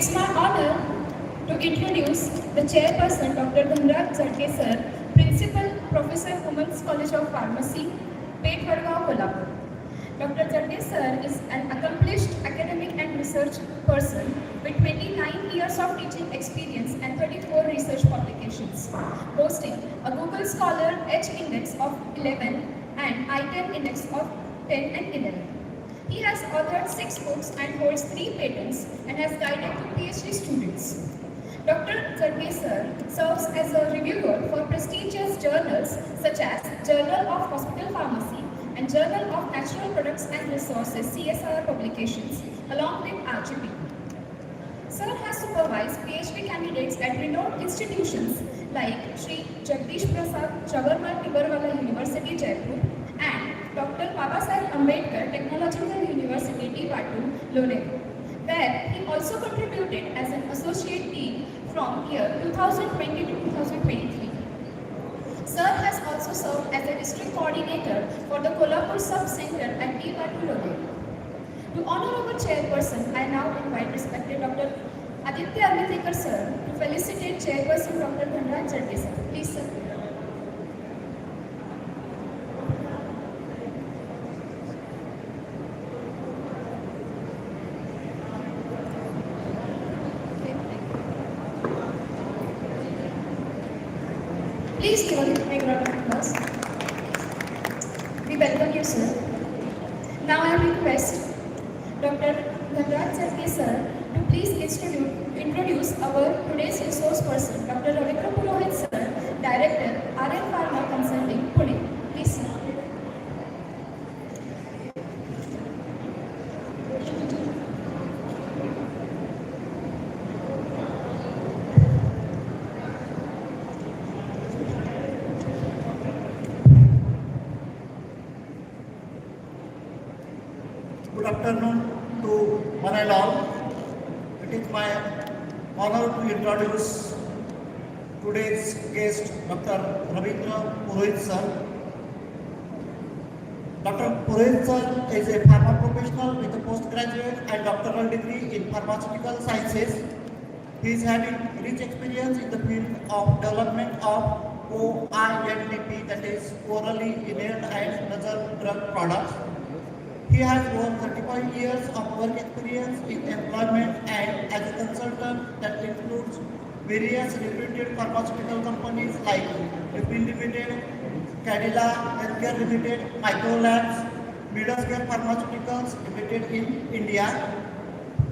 It's my honor to introduce the chairperson, Dr. Etddtr sir, Principal, Professor, Women's College of Pharmacy, Pet Vadgaon, Kolhapur. Dr. Etddtr sir is an accomplished academic and research person with 29 years of teaching experience and 34 research publications, boasting a Google Scholar Edge Index of 11 and I10 Index of 10 and 11. He has authored 6 books and holds 3 patents and has guided 2 PhD students. Dr. Etddtr sir serves as a reviewer for prestigious journals such as Journal of Hospital Pharmacy and Journal of Natural Products and Resources (CSR) publications, along with RGP. Sir has supervised PhD candidates at renowned institutions like Sri Jagdish Prasad Jawaharlal Tibrewala University, Jaipur, and Dr. Babasaheb Ambedkar Technological University, Etddtr, Lorraine, where he also contributed as an associate dean from year 2020 to 2023. Sir has also served as a district coordinator for the Kolhapur sub-center at Etddtr, Lorraine. To honor our chairperson, I now invite respected Dr. Etddtr sir to felicitate chairperson Dr. Etddtr sir. Please, sir. Please give a big round of applause. We welcome you, sir. Now I request Dr. Etddtr sir to please introduce our today's resource person, Dr. Ravindra Purohit sir, Director, RM Pharma Consulting, Pune. Please, sir. Good afternoon to one and all. It is my honor to introduce today's guest, Dr. Ravindra Purohit sir. Dr. Purohit sir is a pharma professional with a postgraduate and doctoral degree in pharmaceutical sciences. He is having rich experience in the field of development of OINDP, that is orally inhaled and nasal drug products. He has over 35 years of work experience in employment and as a consultant that includes various reputed pharmaceutical companies like Lipin Limited, Cadila Healthcare Limited, Microlabs, Midascare Pharmaceuticals Limited in India.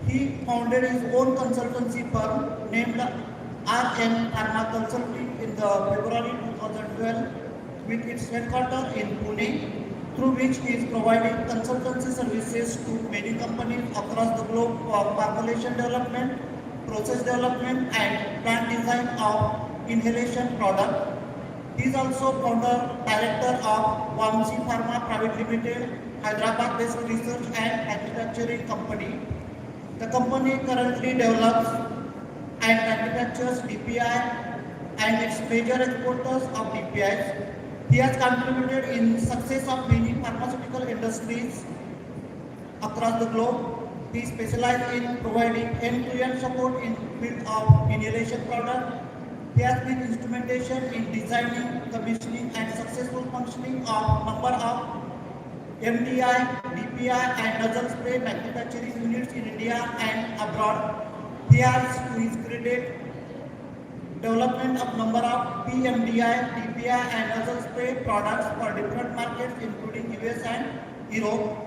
He founded his own consultancy firm named RM Pharma Consulting in the February 2012 with its headquarters in Pune, through which he is providing consultancy services to many companies across the globe for formulation development, process development and plant design of inhalation product. He is also founder director of Vamsi Pharma Private Limited, Hyderabad-based research and manufacturing company. The company currently develops and manufactures DPI and its major exporters of DPIs. He has contributed in success of many pharmaceutical industries across the globe. He specializes in providing end-to-end support in the field of inhalation product. He has been instrumentation in designing, commissioning and successful functioning of number of MDI, DPI and nasal spray manufacturing units in India and abroad. He has, to his credit, development of number of PMDI, DPI and nasal spray products for different markets including US and Europe.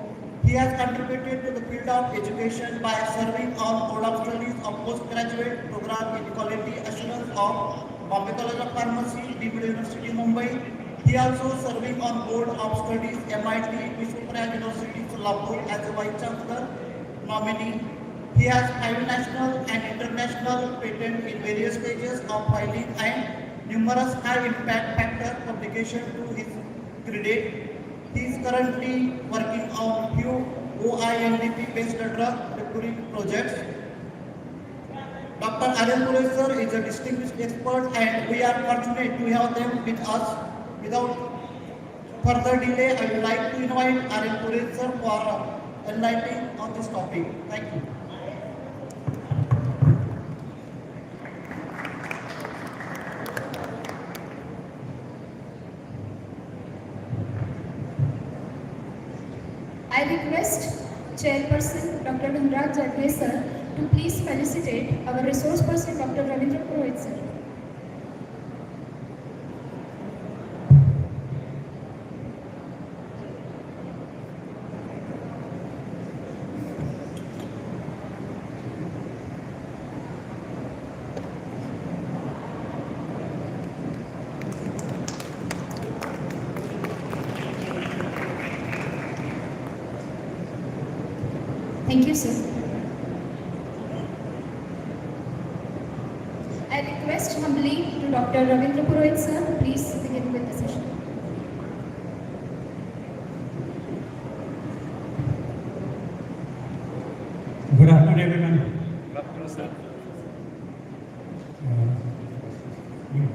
He has contributed to the field of education by serving on board of studies of postgraduate program in quality assurance of Bombay College of Pharmacy, Deemed University, Mumbai. He also serving on board of studies MIT, Vishwaprayag University, Solapur as a Vice Chancellor nominee. He has 5 national and international patents in various stages of filing and numerous high-impact factor publications to his credit. He is currently working on few OINDP-based drug recovery projects. Dr. Purohit sir is a distinguished expert and we are fortunate to have them with us. Without further delay, I would like to invite Purohit sir for enlightening on this topic. Thank you. I request Chairperson Dr. Dhanraj Jadve sir to please felicitate our resource person Dr. Ravindra Purohit sir. Thank you, sir. I request humbly to Dr. Ravindra Purohit sir, please begin with the session. Good afternoon, everyone. Good afternoon, sir. Yeah.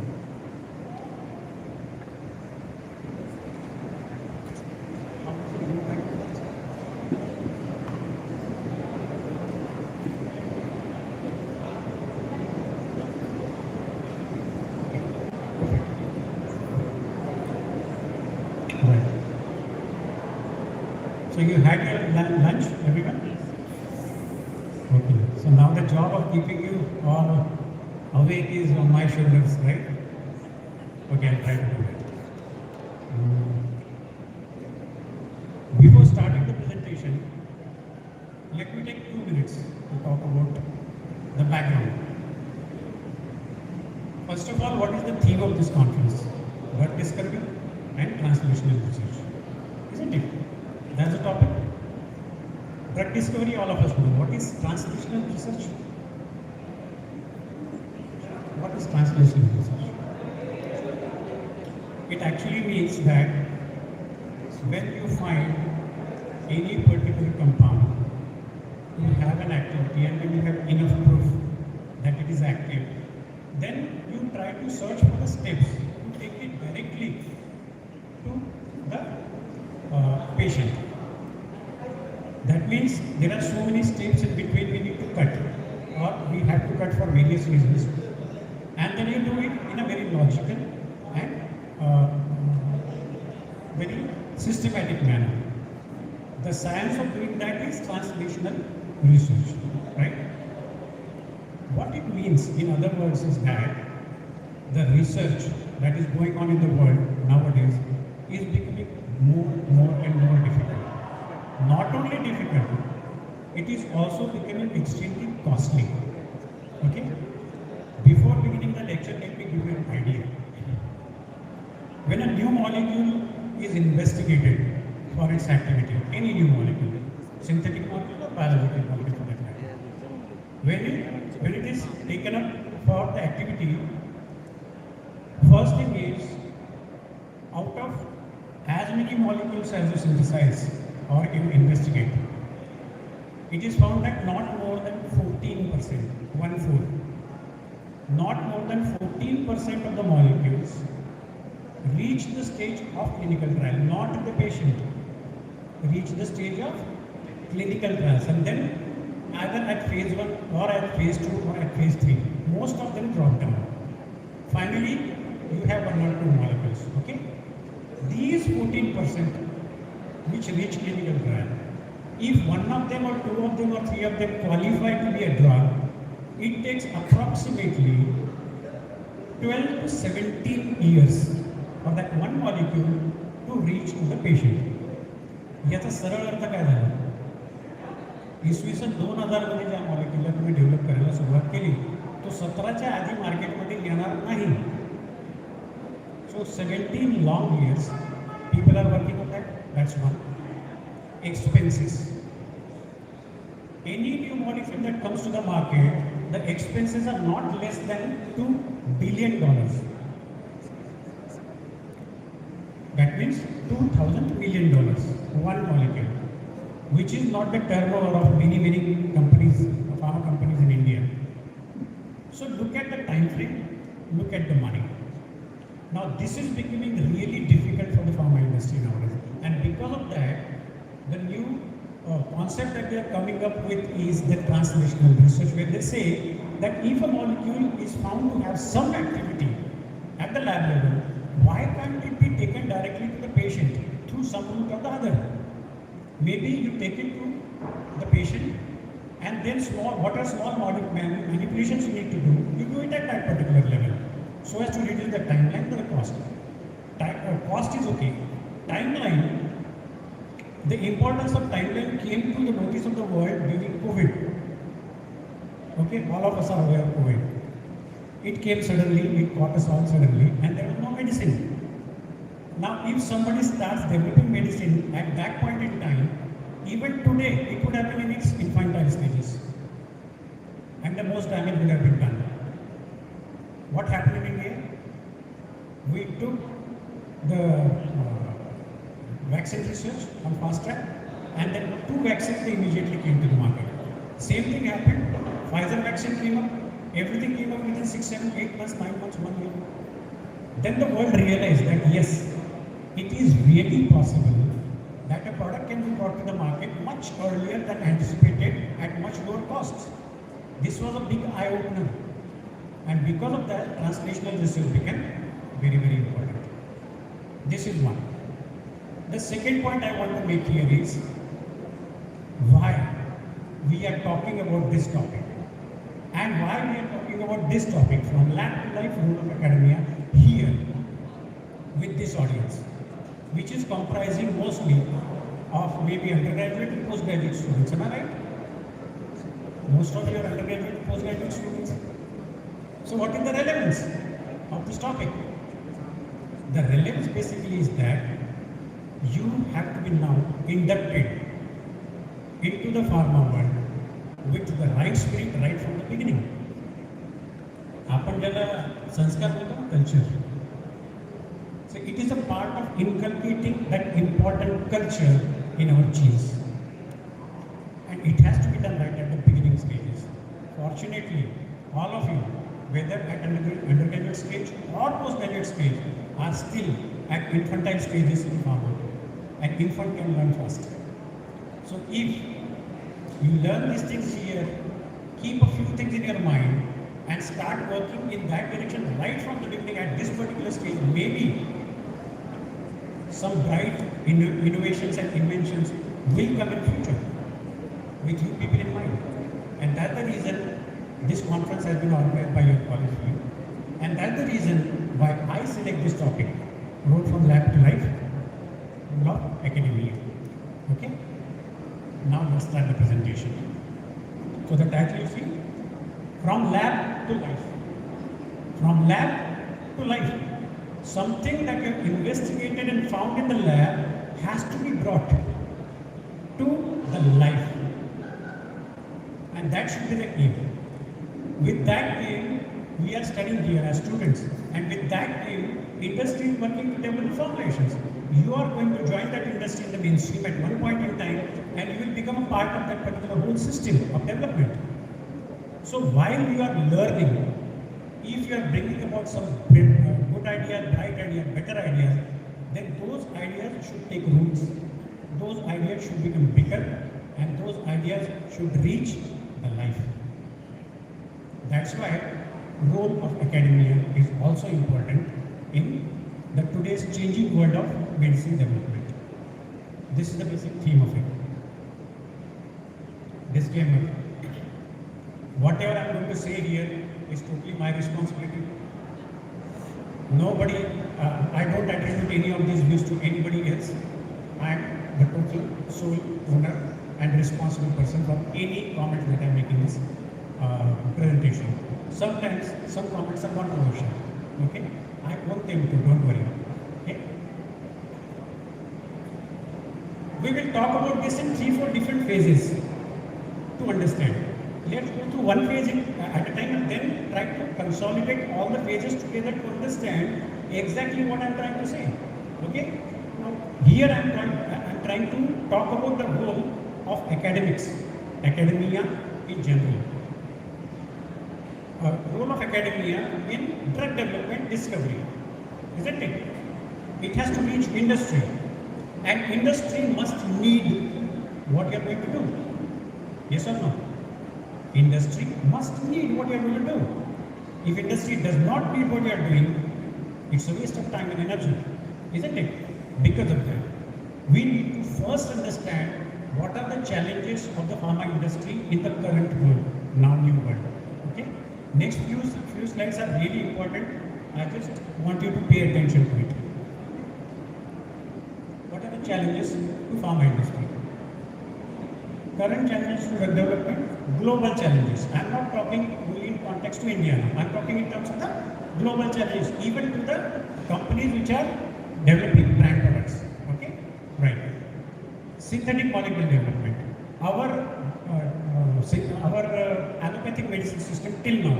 Right. So you had your lunch, everyone? Okay. So now the job of keeping you all awake is on my shoulders, right? Okay, I'll try to do it. Before starting the presentation, let me take 2 minutes to talk about the background. First of all, what is the theme of this conference? Drug discovery and translational research. Isn't it? That's the topic. Drug discovery, all of us know. What is translational research? What is translational research? It actually means that when you find any particular compound, you have an activity, and when you have enough proof that it is active, then you try to search for the steps to take it directly to the patient. That means there are so many steps in between we need to cut, or we have to cut for various reasons, and then you do it in a very logical and very systematic manner. The science of doing that is translational research, right? What it means, in other words, is that the research that is going on in the world nowadays is becoming more and more difficult. Not only difficult, it is also becoming extremely costly. Okay? Before beginning the lecture, let me give you an idea. When a new molecule is investigated for its activity, any new molecule, synthetic molecule or biological molecule for that matter, when it is taken up for the activity, first thing is, out of as many molecules as you synthesize or you investigate, it is found that not more than 14%, 1/4, not more than 14% of the molecules reach the stage of clinical trial, not the patient, reach the stage of clinical trials, and then either at phase 1 or at phase 2 or at phase 3, most of them drop down. Finally, you have 1 or 2 molecules, okay? These 14% which reach clinical trial, if one of them or 2 of them or 3 of them qualify to be a drug, it takes approximately 12 to 17 years for that one molecule to reach to the patient. याचा सरळ अर्थ काय झाला? इसवी सन 2000 मध्ये ज्या मॉलिक्यूलला तुम्ही develop करायला सुरुवात केली, तो 17च्या आधी मार्केटमध्ये येणार नाही. So 17 long years people are working on that. That's one. Expenses. Any new molecule that comes to the market, the expenses are not less than $2 billion. That means $2,000 million, one molecule, which is not the turnover of many companies, pharma companies in India. So look at the time frame, look at the money. Now this is becoming really difficult for the pharma industry nowadays, and because of that, the new concept that they are coming up with is the translational research, where they say that if a molecule is found to have some activity at the lab level, why can't it be taken directly to the patient through some route or the other? Maybe you take it to the patient, and then what are small manipulations you need to do, you do it at that particular level, so as to reduce the timeline to the cost. Cost is okay. Timeline, the importance of timeline came to the notice of the world during COVID. Okay, all of us are aware of COVID. It came suddenly, it caught us all suddenly, and there was no medicine. Now, if somebody starts developing medicine at that point in time, even today, it would have been in its infantile stages, and the most damage would have been done. What happened in India? We took the vaccine research on fast track, and then 2 vaccines they immediately came to the market. Same thing happened. Pfizer vaccine came up. Everything came up within 6, 7, 8 months, 9 months, 1 year. Then the world realized that yes, it is really possible that a product can be brought to the market much earlier than anticipated at much lower costs. This was a big eye-opener, and because of that, translational research became very, very important. This is one. The second point I want to make here is why we are talking about this topic, and why we are talking about this topic from lab to life role of academia here with this audience, which is comprising mostly of maybe undergraduate and postgraduate students. Am I right? Most of you are undergraduate and postgraduate students. So what is the relevance of this topic? The relevance basically is that you have to be now inducted into the pharma world with the right spirit right from the beginning. आपण ज्याला संस्कार बोलतो ना, culture. So it is a part of inculcating that important culture in our genes, and it has to be done right at the beginning stages. Fortunately, all of you, whether at undergraduate stage or postgraduate stage, are still at infantile stages in pharma, and infant can learn fast. So if you learn these things here, keep a few things in your mind and start working in that direction right from the beginning at this particular stage, maybe some bright innovations and inventions will come in future with you people in mind. And that's the reason this conference has been organized by your college field. And that's the reason why I select this topic, Road from Lab to Life, Law Academia. Okay? Now let's start the presentation. So the title you see, From Lab to Life. From lab to life. Something that you have investigated and found in the lab has to be brought to the life. And that should be the aim. With that aim, we are studying here as students. And with that aim, industry is working to develop formulations. You are going to join that industry in the mainstream at one point in time, and you will become a part of that particular whole system of development. So while you are learning, if you are bringing about some good ideas, bright ideas, better ideas, then those ideas should take roots. Those ideas should become bigger, and those ideas should reach the life. That's why role of academia is also important in the today's changing world of medicine development. This is the basic theme of it. Disclaimer. Whatever I'm going to say here is totally my responsibility. Nobody, I don't attribute any of these views to anybody else. I am the total sole owner and responsible person for any comments that I'm making in this presentation. Sometimes some comments are controversial. Okay? I won't them to, don't worry. Okay? We will talk about this in 3-4 different phases to understand. Let's go through one phase at a time and then try to consolidate all the phases together to understand exactly what I'm trying to say. Okay? Now, here I'm trying to talk about the role of academics, academia in general. Role of academia in drug development discovery, isn't it? It has to reach industry, and industry must need what you are going to do. Yes or no? Industry must need what you are going to do. If industry does not need what you are doing, it's a waste of time and energy, isn't it? Because of that, we need to first understand what are the challenges of the pharma industry in the current world, now new world. Okay. Next few slides are really important. I just want you to pay attention to it. What are the challenges to pharma industry? Current challenges to drug development, global challenges. I am not talking only in context to India now. I am talking in terms of the global challenges, even to the companies which are developing brand products. Okay, right. Synthetic molecule development. Our allopathic medicine system till now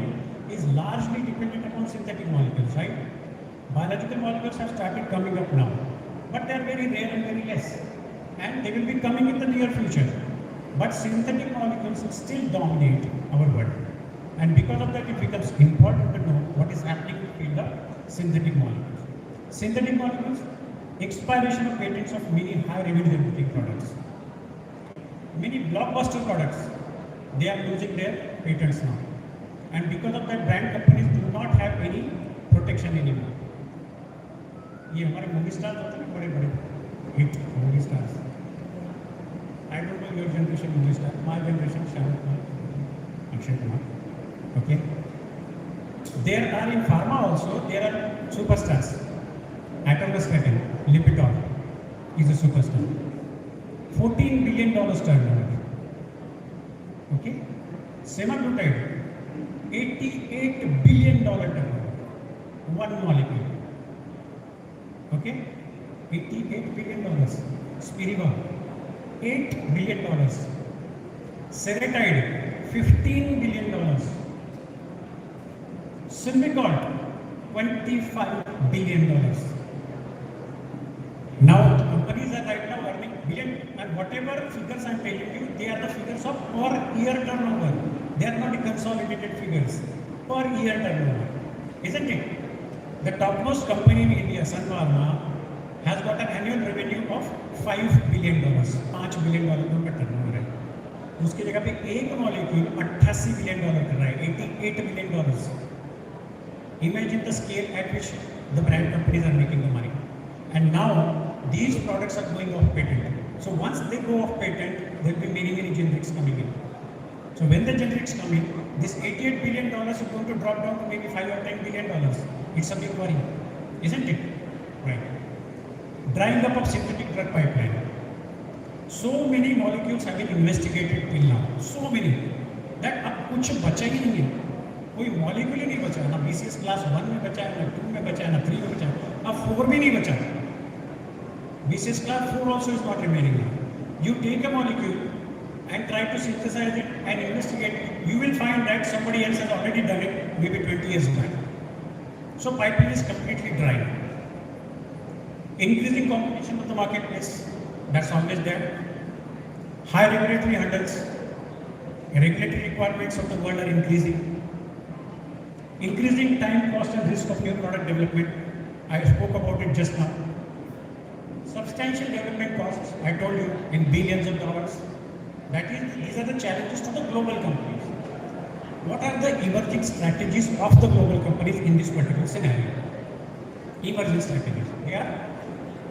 is largely dependent upon synthetic molecules, right? Biological molecules have started coming up now, but they are very rare and very less, and they will be coming in the near future. But synthetic molecules still dominate our world, and because of that, it becomes important to know what is happening in the field of synthetic molecules. Synthetic molecules, expiration of patents of many high revenue generating products. Many blockbuster products, they are losing their patents now, and because of that, brand companies do not have any protection anymore. ये हमारे movie stars होते हैं बड़े बड़े hit movie stars. I don't know your generation movie star. My generation, Shahrukh Khan, Akshay Kumar. Okay. There are in pharma also, there are superstars. Atorvastatin, Lipitor is a superstar. $14 billion turnover. Okay. Semaglutide, $88 billion turnover. One molecule. Okay. $88 billion. Spiriva, $8 billion. Seretide, $15 billion. Symbicort, $25 billion. Now, companies are right now earning billion, and whatever figures I am telling you, they are the figures of per year turnover. They are not the consolidated figures. Per year turnover. Isn't it? The topmost company in India, Sun Pharma, has got an annual revenue of $5 billion. $5 billion का turnover है. उसकी जगह पे एक molecule $88 billion कर रहा है, $88 billion. Imagine the scale at which the brand companies are making the money. And now these products are going off patent. So once they go off patent, there will be many generics coming in. So when the generics come in, this $88 billion is going to drop down to maybe $5 or $10 billion. It's a big worry, isn't it? Right. Drying up of synthetic drug pipeline. So many molecules have been investigated till now. So many that अब कुछ बचा ही नहीं है. कोई molecule ही नहीं बचा. ना BCS class 1 में बचा है, ना 2 में बचा है, ना 3 में बचा है, ना 4 भी नहीं बचा. BCS class 4 also is not remaining now. You take a molecule and try to synthesize it and investigate it, you will find that somebody else has already done it maybe 20 years back. So pipeline is completely dry. Increasing competition of the marketplace, that's always there. High regulatory hurdles, regulatory requirements of the world are increasing. Increasing time, cost and risk of new product development, I spoke about it just now. Substantial development costs, I told you, in billions of dollars. These are the challenges to the global companies. What are the emerging strategies of the global companies in this particular scenario? Emerging strategies. They are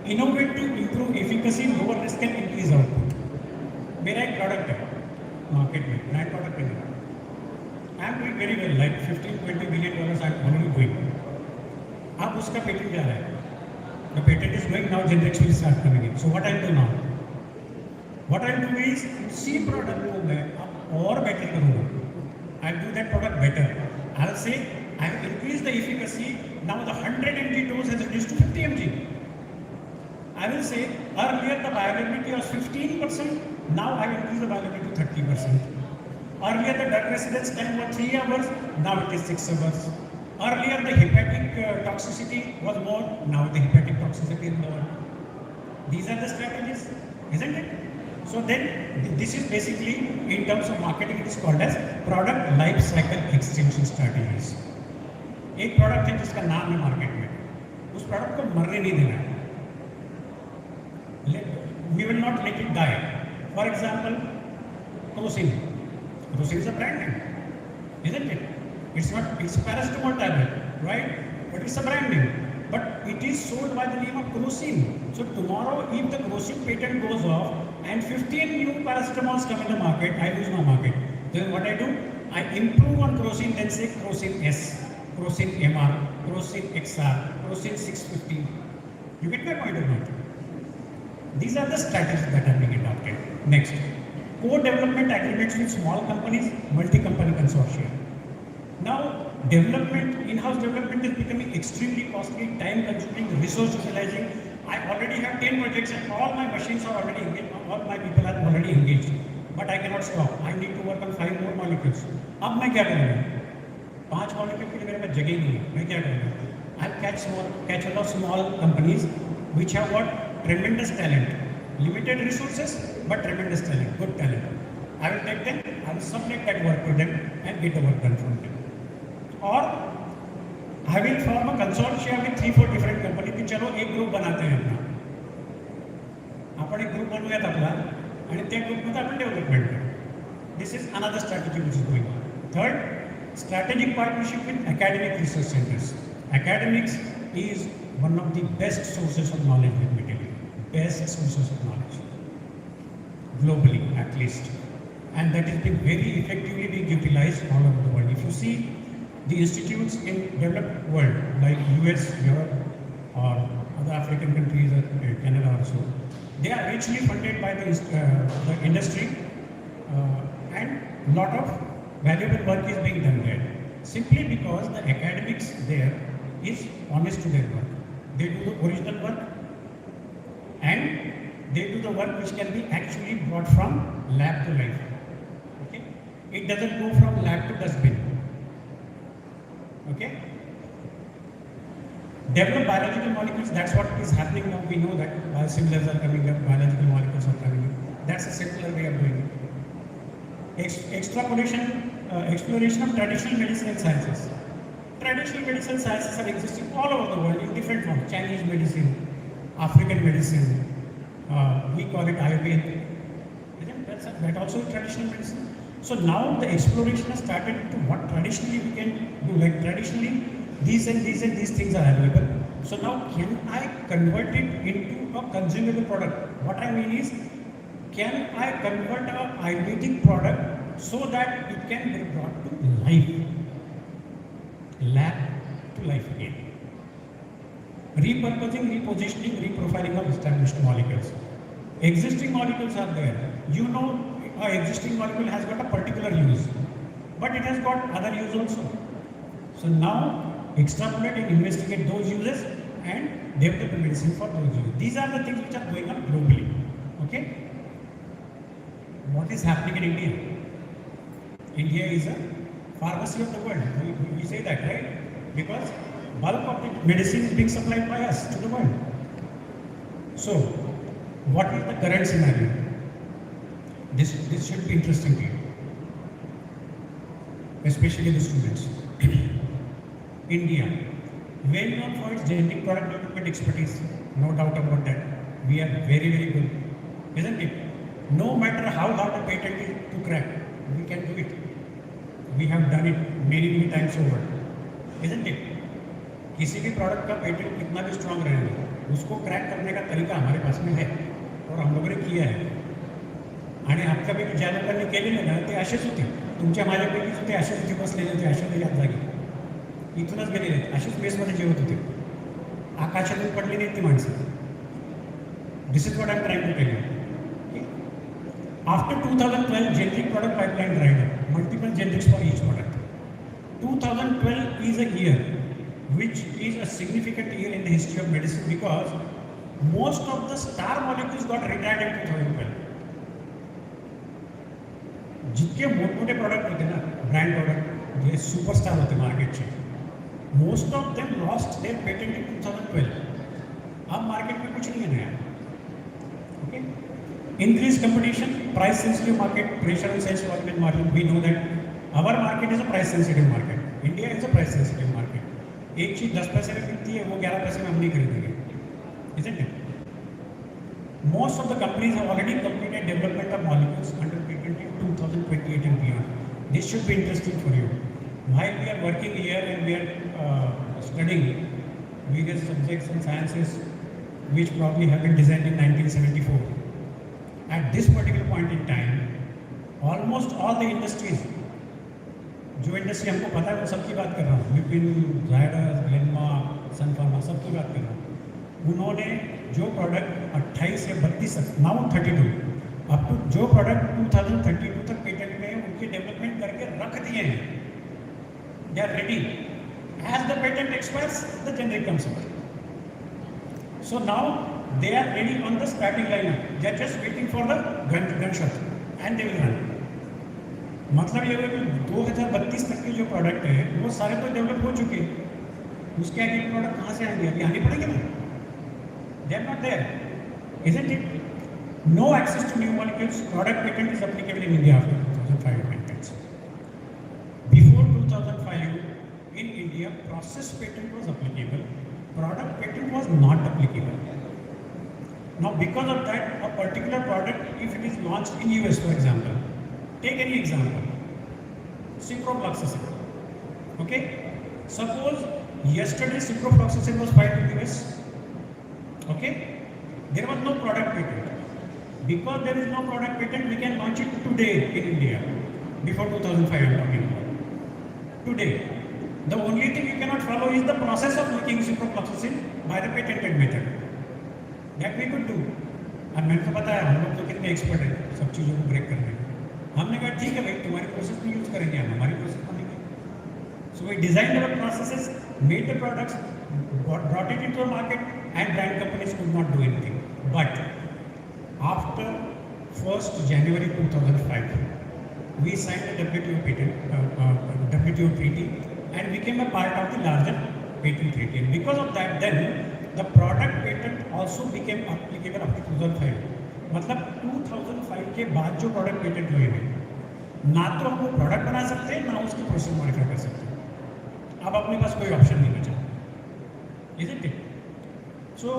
innovate to improve efficacy, lower risk and increase output. मेरा एक product है market में, brand product है. I am doing very well, like $15-20 billion I am already doing. अब उसका patent जा रहा है. The patent is going now, generics will start coming in. So what I will do now? What I will do is, see product को मैं अब और better करूँगा. I will do that product better. I will say, I have increased the efficacy. Now the 100 mg dose has reduced to 50 mg. I will say, earlier the bioavailability was 15%. Now I will increase the bioavailability to 30%. Earlier the drug residence time was 3 hours. Now it is 6 hours. Earlier the hepatic toxicity was more. Now the hepatic toxicity is lower. These are the strategies, isn't it? So then, this is basically, in terms of marketing, it is called as product life cycle extension strategies. एक product है जिसका नाम है market में, उस product को मरने नहीं देना है. We will not let it die. For example, Crocin. Crocin is a brand name, isn't it? It's not. It's a paracetamol tablet, right? But it's a brand name. but it is sold by the name of crocin. So tomorrow, if the crocin patent goes off and 15 new paracetamols come in the market, I lose my market. Then what I do? I improve on crocin, then say crocin S, crocin MR, crocin XR, crocin 650. You get my point or not? These are the strategies that are being adopted. Next, co-development agreements with small companies, multi-company consortia. Now, development, in-house development is becoming extremely costly, time-consuming, resource utilizing. I already have 10 projects and all my machines are already engaged, all my people are already engaged. But I cannot stop. I need to work on 5 more molecules. अब मैं क्या करूँगा? 5 molecules के लिए मेरे पास जगह ही नहीं है. मैं क्या करूँगा? I'll catch a lot of small companies which have got tremendous talent, limited resources, but tremendous talent, good talent. I will take them, I will submit that work to them and get the work done from them. Or I will form a consortium with 3-4 different companies कि चलो एक group बनाते हैं अपना. आपण एक group बनवूयात आपला आणि त्या ग्रुपमध्ये आपण डेव्हलपमेंट करू. This is another strategy which is going on. Third, strategic partnership with academic research centers. Academics is one of the best sources of knowledge, let me tell you. Best sources of knowledge. Globally, at least. And that is being very effectively being utilized all over the world. If you see the institutes in developed world, like US, Europe, or other African countries, Canada also, they are richly funded by the industry, and lot of valuable work is being done there. Simply because the academics there is honest to their work. They do the original work and they do the work which can be actually brought from lab to life. Okay? It doesn't go from lab to dustbin. Okay? Develop biological molecules, that's what is happening now. We know that biosimilars are coming up, biological molecules are coming up. That's a simpler way of doing it. Exploration of traditional medicine and sciences. Traditional medical sciences are existing all over the world in different forms. Chinese medicine, African medicine, we call it Ayurveda. That also traditional medicine. So now the exploration has started into what traditionally we can do. Like traditionally, these and these and these things are available. So now can I convert it into a consumable product? What I mean is, can I convert an Ayurvedic product so that it can be brought to life? Lab to life again. Repurposing, repositioning, reprofiling of established molecules. Existing molecules are there. You know, an existing molecule has got a particular use, but it has got other use also. So now, extrapolate and investigate those uses and develop a medicine for those uses. These are the things which are going on globally. Okay? What is happening in India? India is a pharmacy of the world. We say that, right? Because bulk of the medicine is being supplied by us to the world. So, what is the current scenario? This should be interesting to you, especially the students. India, well known for its generic product development expertise, no doubt about that. We are very, very good, isn't it? No matter how hard a patent is to crack, we can do it. We have done it many, many times over, isn't it? किसी भी product का patent कितना भी strong रहेगा, उसको crack करने का तरीका हमारे पास में है और हम लोगों ने किया है. आणि आपल्यापैकी ज्या लोकांनी केलेले ना ते असेच होते, तुमच्या माझ्यापैकी होते असेच होते, बसलेले होते, अशा याद जागी इथूनच गेलेले, असेच मेसमध्ये जेवत होते, आकाशातून पडली नाहीत ती माणसं. This is what I am trying to tell you. After 2012, generic product pipeline dried up, multiple generics for each product. 2012 is a year which is a significant year in the history of medicine because most of the star molecules got retired in 2012. जितके मोठमोठे product होते ना, brand product जे superstar होते मार्केटचे, most of them lost their patent in 2012. अब market में कुछ नहीं है नया. Okay, increased competition, price sensitive market, pressure on sales volume and margin. We know that our market is a price sensitive market. India is a price sensitive market. एक चीज 10 पैसे में बिकती है, वो 11 पैसे में हम नहीं खरीदेंगे, isn't it? Most of the companies have already completed development of molecules under patent in 2028 and beyond. This should be interesting for you. While we are working here and we are studying, various subjects and sciences which probably have been designed in 1974. At this particular point in time, almost all the industries, जो industry हमको पता है वो सबकी बात कर रहा हूँ, विपिन, जायडस, ग्लेनमा, सन फार्मा, सबकी बात कर रहा हूँ। उन्होंने जो प्रोडक्ट 28 या 32 नाउ 32 अब तो जो प्रोडक्ट 2032 तक पेटेंट में उनके डेवलपमेंट करके रख दिए हैं, they are ready. As the patent expires, the generic comes out. So now they are ready on the starting line. They are just waiting for the gunshot and they will run. मतलब ये है कि 2032 तक के जो product है वो सारे तो डेवलप हो चुके हैं, उसके आगे प्रोडक्ट कहाँ से आएंगे? अभी आने पड़ेंगे ना? They are not there, isn't it? No access to new molecules. Product patent is applicable in India after 2005 amendments. Before 2005. In India, process patent was applicable, product patent was not applicable. Now, because of that, a particular product, if it is launched in US, for example, take any example, ciprofloxacin. Okay, suppose yesterday ciprofloxacin was filed in US. Okay, there was no product patent. Because there is no product patent, we can launch it today in India. Before 2005, I'm talking about today. The only thing you cannot follow is the process of making ciprofloxacin by the patented method. That we could do. और मैंने तो पता है हम लोग तो कितने expert हैं सब चीज़ों को ब्रेक करने में। हमने कहा ठीक है भाई तुम्हारी प्रोसेस नहीं यूज़ करेंगे, हम हमारी प्रोसेस को लेंगे। So we designed our processes, made the products, brought it into the market, and brand companies could not do anything. But after 1st January 2005, we signed the WTO patent, WTO treaty. And became a part of the larger patent treaty. And because of that, then the product patent also became applicable up to 2005. मतलब 2005 के बाद जो product patent हुए हैं, ना तो हम वो product बना सकते हैं, ना उसकी process modify कर सकते हैं। अब अपने पास कोई option नहीं बचा, isn't it? So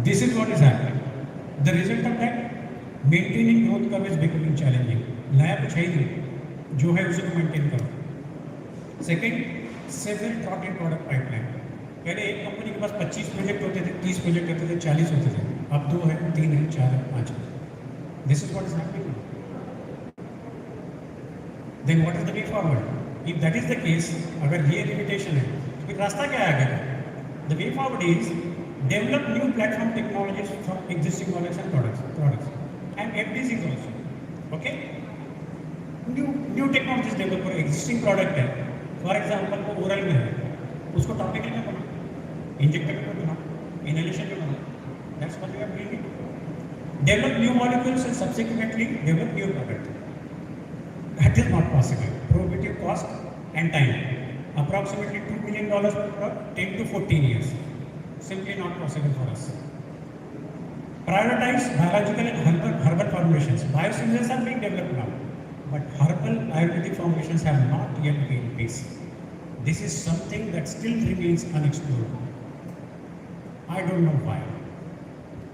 this is what is happening. The result of that, maintaining growth curve is becoming challenging. नया कुछ है ही नहीं, जो है उसे को maintain करो। सेकेंड, सेवरल ड्रॉट इन प्रोडक्ट पाइपलाइन। पहले एक कंपनी के पास 25 प्रोजेक्ट होते थे, 30 प्रोजेक्ट होते थे, 40 होते थे, अब 2 है, 3 है, 4 है, 5 है। This is what is happening. Then what is the way forward? If that is the case, अगर ये लिमिटेशन है तो फिर रास्ता क्या है आगे? The way forward is develop new platform technologies from existing models and products and FDCs also. Okay, new technologies develop करो। एग्जिस्टिंग प्रोडक्ट है, फॉर एग्जाम्पल वो ओरल में है, उसको टॉपिकल में बनाओ, इंजेक्टेबल में बनाओ, इनहेलेशन में बनाओ। That's what we are doing. Develop new molecules and subsequently develop new product. That is not possible. Prohibitive cost and time, approximately $2 billion for 10 to 14 years. Simply not possible for us. Prioritize biological and herbal formulations. Biosimilars are being developed now, but herbal Ayurvedic formulations have not yet gained pace. This is something that still remains unexplored. I don't know why.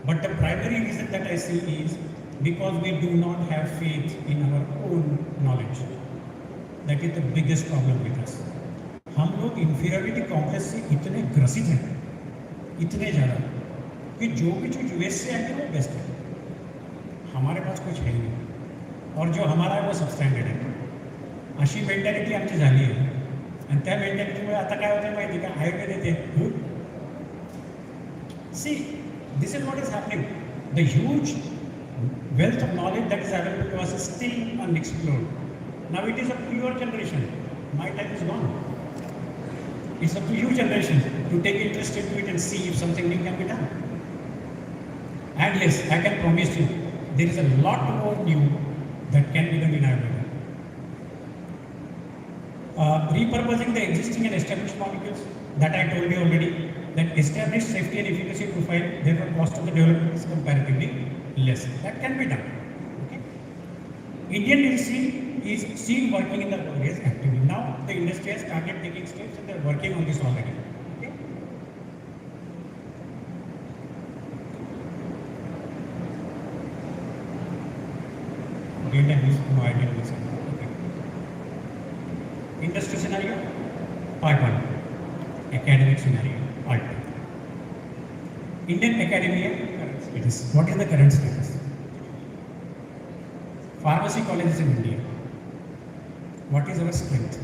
But the primary reason that I see is because we do not have faith in our own knowledge. That is the biggest problem with us. हम लोग inferiority complex से इतने ग्रसित हैं, इतने ज़्यादा, कि जो भी चीज़ यूएस से आएगी वो बेस्ट है, हमारे पास कुछ है ही नहीं, और जो हमारा है वो सबस्टैंडर्ड है। अशी मेंटॅलिटी आमची झाली आहे, आणि त्या मेंटॅलिटीमुळे आता काय होतं माहिती का, आयुर्वेद येते। See, this is what is happening. The huge wealth of knowledge that is available to us is still unexplored. Now it is up to your generation. My time is gone. It's up to your generation to take interest into it and see if something new can be done. And yes, I can promise you, there is a lot more new that can be done in Ayurveda. Repurposing the existing and established molecules that I told you already, that established safety and efficacy profile, therefore cost of the development is comparatively less. That can be done. Okay. Indian medicine is seen working in the areas actively. Now the industry has started taking steps and they are working on this already. Okay. Data is no idea. Okay. Industry scenario, part 1. academic scenario altered. Indian academia current status. What is the current status? Pharmacy colleges in India. What is our strength?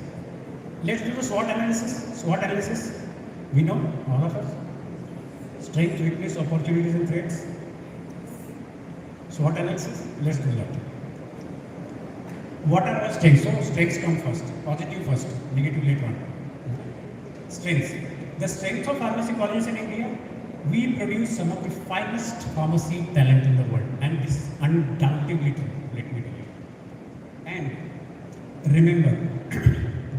Let's do the SWOT analysis. SWOT analysis. We know, all of us. Strength, weakness, opportunities and threats. SWOT analysis. Let's do that. What are our strengths? So strengths come first. Positive first. Negative later on. Strengths. The strengths of pharmacy colleges in India. We produce some of the finest pharmacy talent in the world, and this is undoubtedly true. Let me tell you. And remember,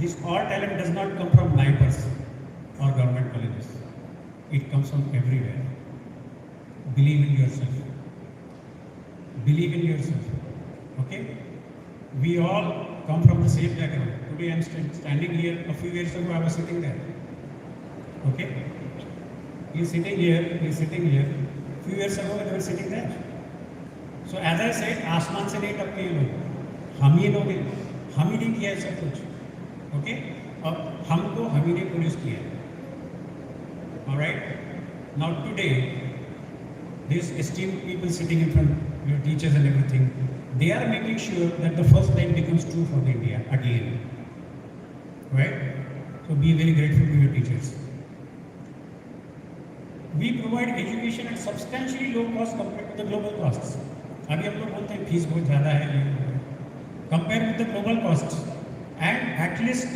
this all talent does not come from NIPERS or government colleges. It comes from everywhere. Believe in yourself. Believe in yourself. Okay? We all come from the same background. Today I am standing here. A few years ago I was sitting there. Okay? You're sitting here, you're sitting here. Few years ago they were sitting there. So as I said, आसमान से नहीं टपके ये लोग, हम ही लोग हैं, हम ही नहीं किया ऐसा कुछ. Okay? अब हमको हम ही ने प्रोड्यूस किया. Alright? Now today, these esteemed people sitting in front, your teachers and everything, they are making sure that the first line becomes true for India again. Right? So be very grateful to your teachers. We provide education at substantially low cost compared to the global costs. अभी हम लोग बोलते हैं fees बहुत ज़्यादा है, compared with the global costs, and at least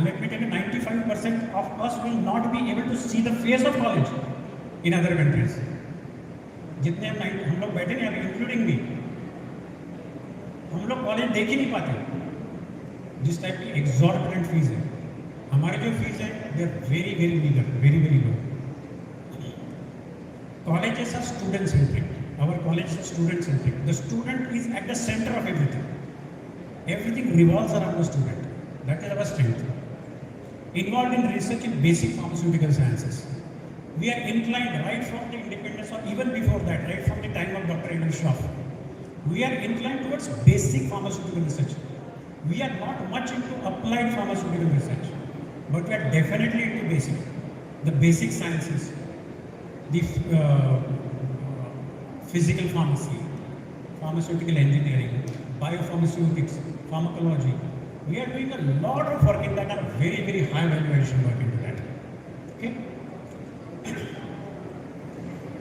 let me tell you, 95% of us will not be able to see the face of college in other countries. जितने हम लोग बैठे हैं अभी, including me, हम लोग कॉलेज देख ही नहीं पाते. जिस टाइप की exorbitant फीस है, हमारे जो फीस है, they are very very meager, very very low. Colleges are student-centric. Our colleges are student-centric. The student is at the center of everything. Everything revolves around the student. That is our strength. Involved in research in basic pharmaceutical sciences. We are inclined right from the independence or even before that, right from the time of Dr. Emil Schroff. We are inclined towards basic pharmaceutical research. We are not much into applied pharmaceutical research, but we are definitely into basic. The basic sciences. The physical pharmacy, pharmaceutical engineering, biopharmaceutics, pharmacology. We are doing a lot of work in that, and very, very high valuation work into that. Okay?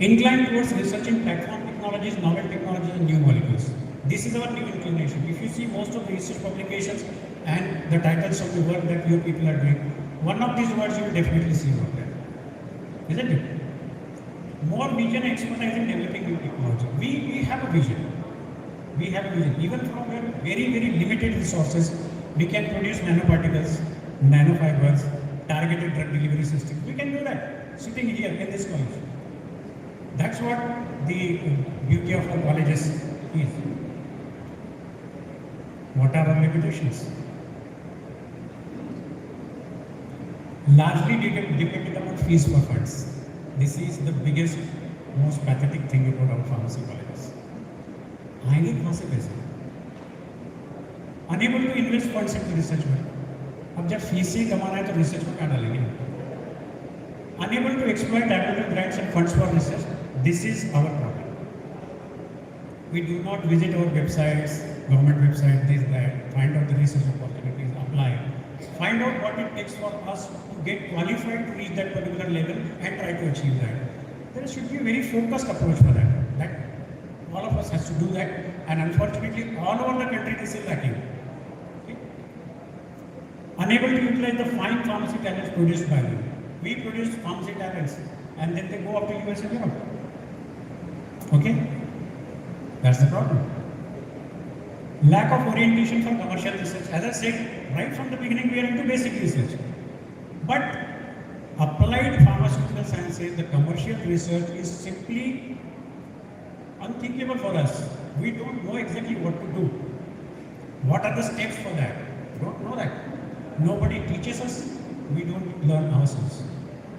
Inclined towards researching platform technologies, novel technologies, and new molecules. This is our new inclination. If you see most of the research publications and the titles of the work that your people are doing, one of these words you will definitely see over there. Isn't it? More vision and expertise in developing new technology. We have a vision. We have a vision. Even from our very, very limited resources, we can produce nanoparticles, nanofibers, targeted drug delivery systems. We can do that sitting here in this college. That's what the beauty of our colleges is. What are our limitations? Largely dependent upon fees for funds. This is the biggest, most pathetic thing about our pharmacy colleges. आएंगे कहाँ से पैसे? Unable to invest funds into research में. अब जब fees से कमाना है तो रिसर्च में क्या डालेंगे? Unable to exploit available grants and funds for research. This is our problem. We do not visit our websites, government website, this, that, find out the research opportunities, apply. Find out what it takes for us to get qualified to reach that particular level and try to achieve that. There should be a very focused approach for that. That all of us has to do that, and unfortunately all over the country this is lacking. Okay? Unable to utilize the fine pharmacy talents produced by them. We produce pharmacy talents and then they go up to US and Europe. Okay? That's the problem. Lack of orientation for commercial research. As I said, right from the beginning, we are into basic research. But applied pharmaceutical sciences, the commercial research is simply unthinkable for us. We don't know exactly what to do. What are the steps for that? We don't know that. Nobody teaches us. We don't learn ourselves.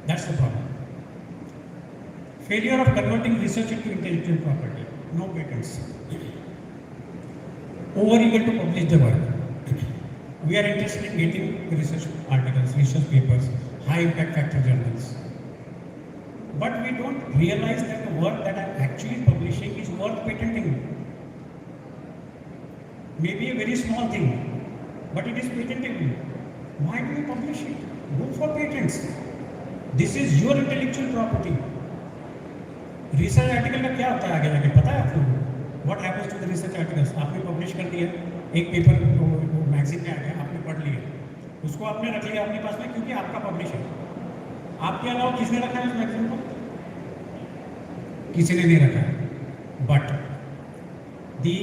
That's the problem. Failure of converting research into intellectual property. No patents. Over-eager to publish the work. We are interested in getting research articles, research papers, high impact factor journals. But we don't realize that the work that I'm actually publishing is worth patenting. Maybe a very small thing, but it is patentable. Why do you publish it? Go for patents. This is your intellectual property. Research article का क्या होता है आगे जाके पता है आपको? What happens to the research articles? आपने पब्लिश कर दिया, एक पेपर वो मैगजीन में आ गया, आपने पढ़ लिया, उसको आपने रख लिया अपने पास में क्योंकि आपका पब्लिश है। आपके अलावा किसने रखा है उस मैगजीन को? किसी ने नहीं रखा है। But the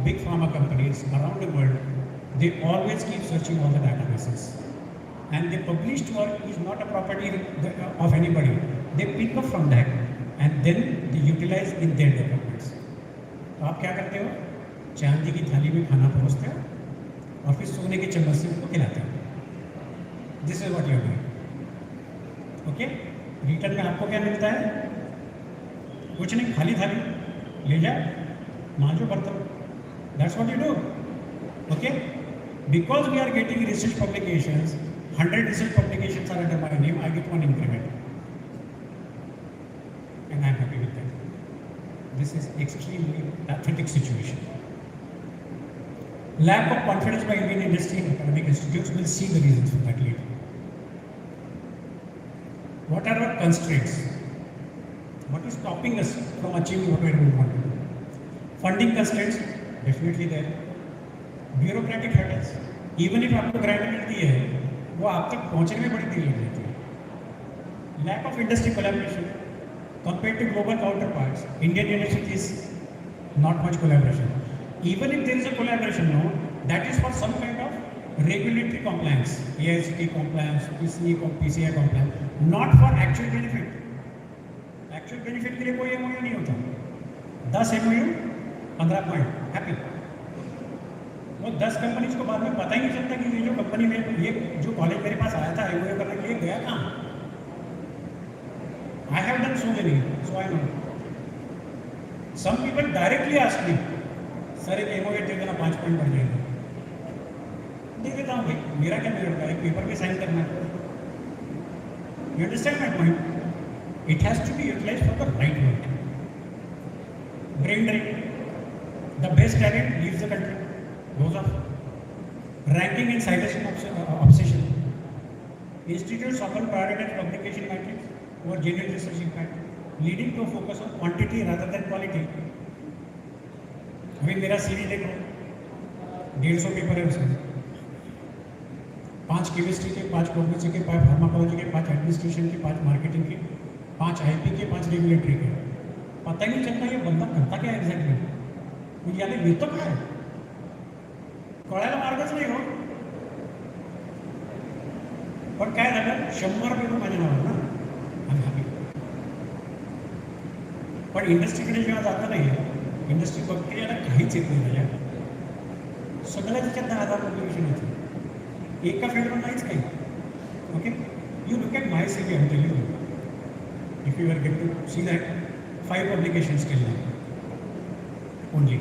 big pharma companies around the world, they always keep searching on the databases and the published work is not a property of anybody. They pick up from that and then they utilize in their developments. तो आप क्या करते हो? चांदी की थाली में खाना परोसते हो और फिर सोने के चम्मच से उनको खिलाते हो। This is what you are doing. Okay, return में आपको क्या मिलता है? कुछ नहीं, खाली थाली ले जा, मांजो बर्तन। That's what you do. Okay, because we are getting research publications, 100 research publications are under my name, I get 1 increment. And I am happy with that. This is extremely pathetic situation. Lack of confidence by Indian industry and academic institutes, will see the reasons for that later. What are our constraints? What is stopping us from achieving what we want to do? Funding constraints, definitely there. Bureaucratic hurdles, even if आपको grant मिलती है, वो आप तक पहुंचने में बड़ी देर लग जाती है। Lack of industry collaboration compare to global counterparts, Indian university is not much collaboration. Even if there is a collaboration no, that is for some kind of regulatory compliance, AICT compliance, PCI compliance, not for actual benefit. Actual benefit के लिए कोई MOU नहीं होता। 10 MOU 15 point happy. वो 10 companies को बाद में पता ही नहीं चलता कि ये जो कंपनी में, ये जो कॉलेज मेरे पास आया था एमओयू करने के लिए, गया कहाँ? I have done so many, so I know. Some people directly ask me, sir एक एमओयू दे देना, 5 पॉइंट बढ़ जाएगा। दे देता हूँ भाई, मेरा क्या बिगड़ता है? एक पेपर पे साइन करना है। You understand my point? It has to be utilized for the right work. Brain drain, the best talent leaves the country, goes off. Ranking and citation obsession. Institutes often prioritize publication metrics over genuine research impact, leading to a focus on quantity rather than quality. अभी मेरा CV देखो, 150 paper है उसमें, 5 chemistry के, 5 cognition के, 5 pharmacology के, 5 administration के, 5 marketing के, 5 आईपी के, 5 रेगुलेटरी के। पता ही नहीं चलता ये बंदा करता क्या एग्जैक्टली। मुझे याद है ये तो क्या है, कळायला मार्गच नाही हो। पण काय झालं, 100 पेपर माझ्या नावावर ना, आम्ही हॅपी। पण इंडस्ट्रीकडे जेव्हा जाता नाही, इंडस्ट्री बघते याला काहीच येत नाही माझ्या, सगळ्या त्याच्यात 10,000 पब्लिकेशन येते, एका फील्डवर नाहीच काही। Okay, you look at my CV, I am telling you, if you are get to see that 5 publications till now only.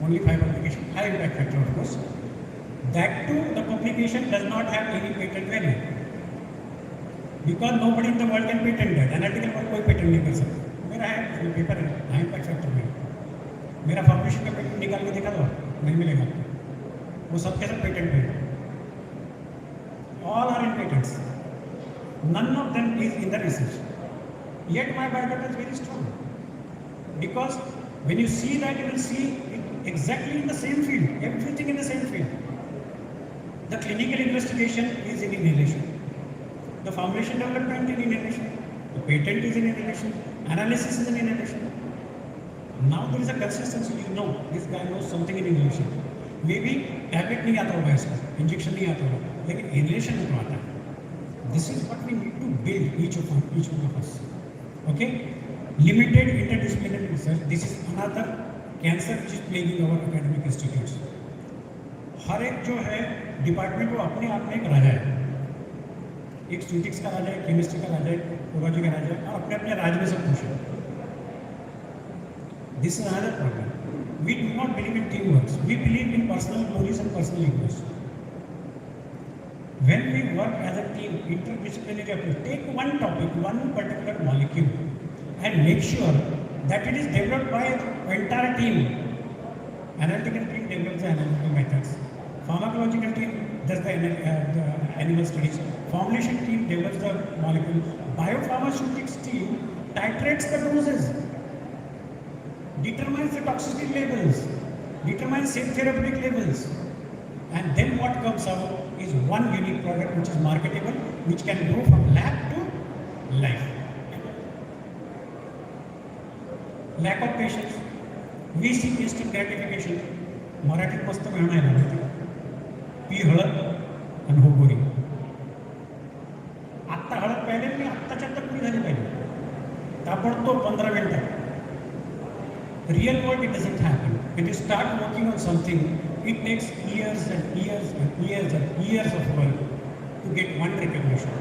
Only 5 publications, high impact factor of course. That too, the publication does not have any patent value, because nobody in the world can patent that. An article पर कोई patent नहीं कर सकता। मेरा है paper है, high impact factor में, मेरा फार्मेशन का पेटेंट निकाल के दिखा दो, नहीं मिलेगा। वो सब के सब पेटेंट पे, all are in patents, none of them is in the research. Yet my biodata is very strong, because when you see that, you will see exactly in the same field, everything in the same field. The clinical investigation is in inhalation, the formulation development in inhalation, the patent is in inhalation, analysis is in inhalation. Now there is a consistency, you know this guy knows something in inhalation. Maybe tablet नहीं आता होगा इसका, injection नहीं आता होगा, लेकिन inhalation में तो आता है। This is what we need to build each one of us. Okay, limited interdisciplinary research. This is another cancer which is plaguing our academic institutes. हर एक जो है डिपार्टमेंट वो अपने आप में एक राजा है, एक स्टैटिस्टिक्स का राजा है, केमिस्ट्री का राजा है, कोलॉजी का राजा है, और अपने अपने राज्य में सब कुछ है। This is another problem. We do not believe in team work, we believe in personal glories and personal egos. When we work as a team, interdisciplinary approach, take one topic, one particular molecule, and make sure that it is developed by the entire team. Analytical team develops the analytical methods. Pharmacological team does the animal studies. Formulation team develops the molecule. Biopharmaceutics team titrates the doses, determines the toxicity levels, determines safe therapeutic levels, and then what comes out is one unique product which is marketable, which can go from lab to life. Lack of patience. We seek instant gratification. मराठीत मस्त गाणं आहे ना माहिती, P हळद आणि हो गोरी. आत्ता हळद प्यायले मी आत्ताच्या आत्ता पुरी झाली पाहिजे, ताबडतोब 15 मिनिटात. Real world, it doesn't happen. When you start working on something, it takes years and years and years and years of work to get one recognition.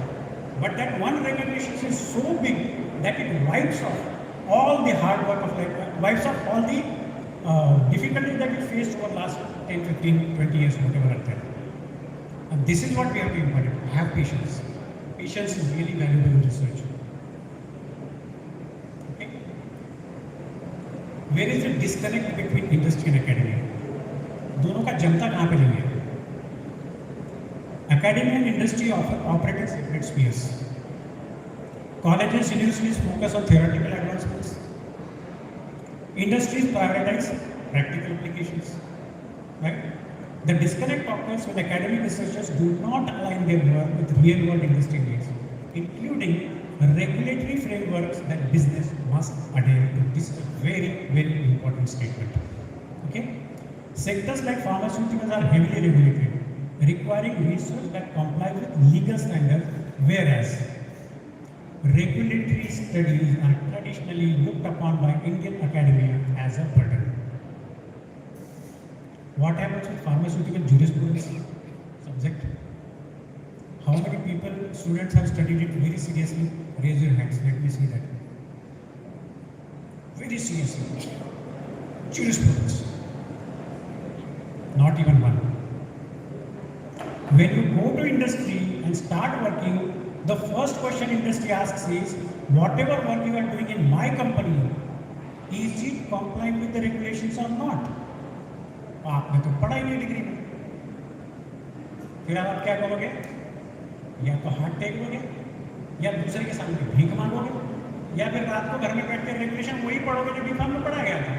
But that one recognition is so big that it wipes off all the hard work of life, wipes off all the difficulties that we faced over the last 10, 15, 20 years, whatever are there. And this is what we have to implement. Have patience. Patience is really valuable in research. Okay? Where is the disconnect between industry and academia? दोनों का जमता कहाँ पे नहीं है? Academia and industry operate in separate spheres. Colleges, universities focus on theoretical advancements. Industries prioritize practical applications. Right? The disconnect occurs when academic researchers do not align their work with real-world industry needs, including regulatory frameworks that business must adhere to. This is a very, very important statement. Okay? Sectors like pharmaceuticals are heavily regulated, requiring research that complies with legal standards, whereas regulatory studies are traditionally looked upon by Indian academia as a burden. What happens with pharmaceutical jurisprudence subject? How many people, students have studied it very seriously? Raise your hands, let me see that. Very seriously. Jurisprudence. Not even one. When you go to industry and start working, the first question industry asks is, whatever work you are doing in my company, is it compliant with the regulations or not? आपने तो पढ़ा ही नहीं degree में, फिर आप क्या करोगे? या तो हाथ टेक लोगे, या दूसरे के सामने भीख मांगोगे, या फिर रात को घर में बैठ कर रेगुलेशन वही पढ़ोगे जो बीफार्म में पढ़ा गया था.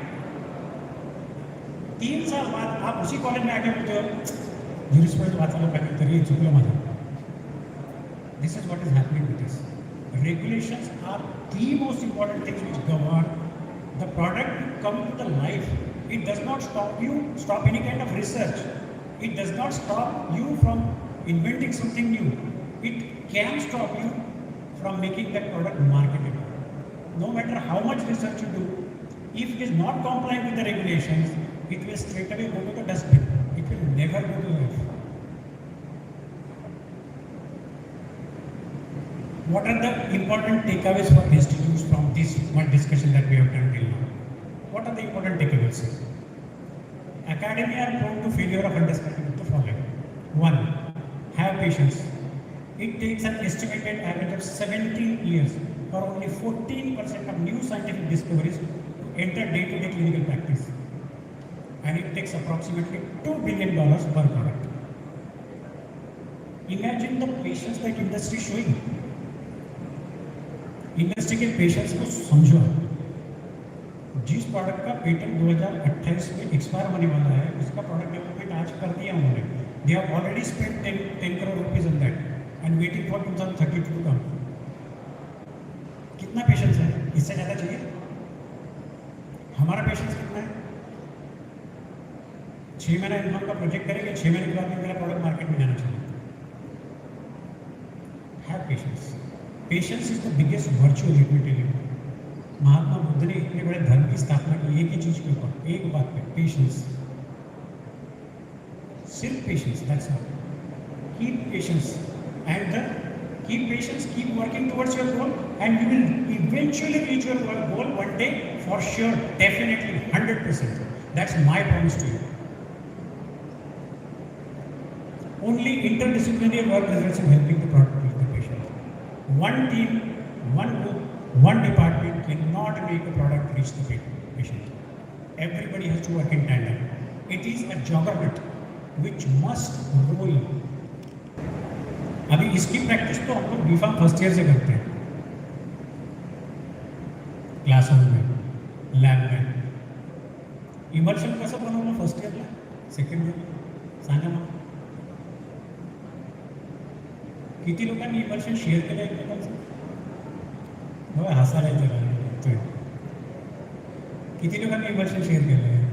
3 साल बाद आप उसी कॉलेज में आके बोलते हो ज्यूरिस्प्रूडेंस वाचायला पाहिजे, तरी चुकलं माझं. This is what is happening with this. Regulations are the most important things which govern the product to come to the life. It does not stop any kind of research. It does not stop you from inventing something new. It can stop you from making that product marketable. No matter how much research you do, if it is not compliant with the regulations, it will straight away go to the dustbin. It will never go to life. What are the important takeaways for institutes from this one discussion that we have done till now? What are the important takeaways? Academia are prone to failure of understanding the following. 1. Have patience. It takes an estimated average of 17 years for only 14% of new scientific discoveries to enter day-to-day clinical practice. And it takes approximately $2 billion per product. Imagine the patience that industry is showing. Industry के patients को समझो. जिस product का patent 2028 में expire होने वाला है, उसका प्रोडक्ट डेवलपमेंट आज कर दिया उन्होंने. They have already spent 10 crore rupees on that and waiting for 2032 to come. कितना पेशेंस है? इससे ज़्यादा चाहिए? हमारा पेशेंस कितना है? 6 महीना इन्फॉर्म का प्रोजेक्ट करेंगे, 6 महीने के बाद में मेरा प्रोडक्ट मार्केट में जाना चाहिए. Have patience. Patience is the biggest virtue, let me tell you. Mahatma Buddha ने इतने बड़े धर्म की स्थापना की एक ही चीज के ऊपर, एक बात पे, पेशेंस. सिर्फ patience, that's all. Keep patience and keep patience, keep working towards your goal and you will eventually reach your goal one day for sure, definitely 100%. That's my promise to you. only interdisciplinary work results in helping the product reach the patient. One team, one group, one department cannot make a product reach the patient. Everybody has to work in tandem. It is a juggernaut which must roll. अभी इसकी practice तो हम लोग बीफार्म first year से करते हैं, classroom में, lab में. इमर्शन कसं बनवलं फर्स्ट इयरला, सेकंड इयरला सांगा मग. किती लोकांनी इमर्शन शेअर केलं एकमेकांचं? बघा हसायला येतं. किती लोकांनी इमर्शन शेअर केलं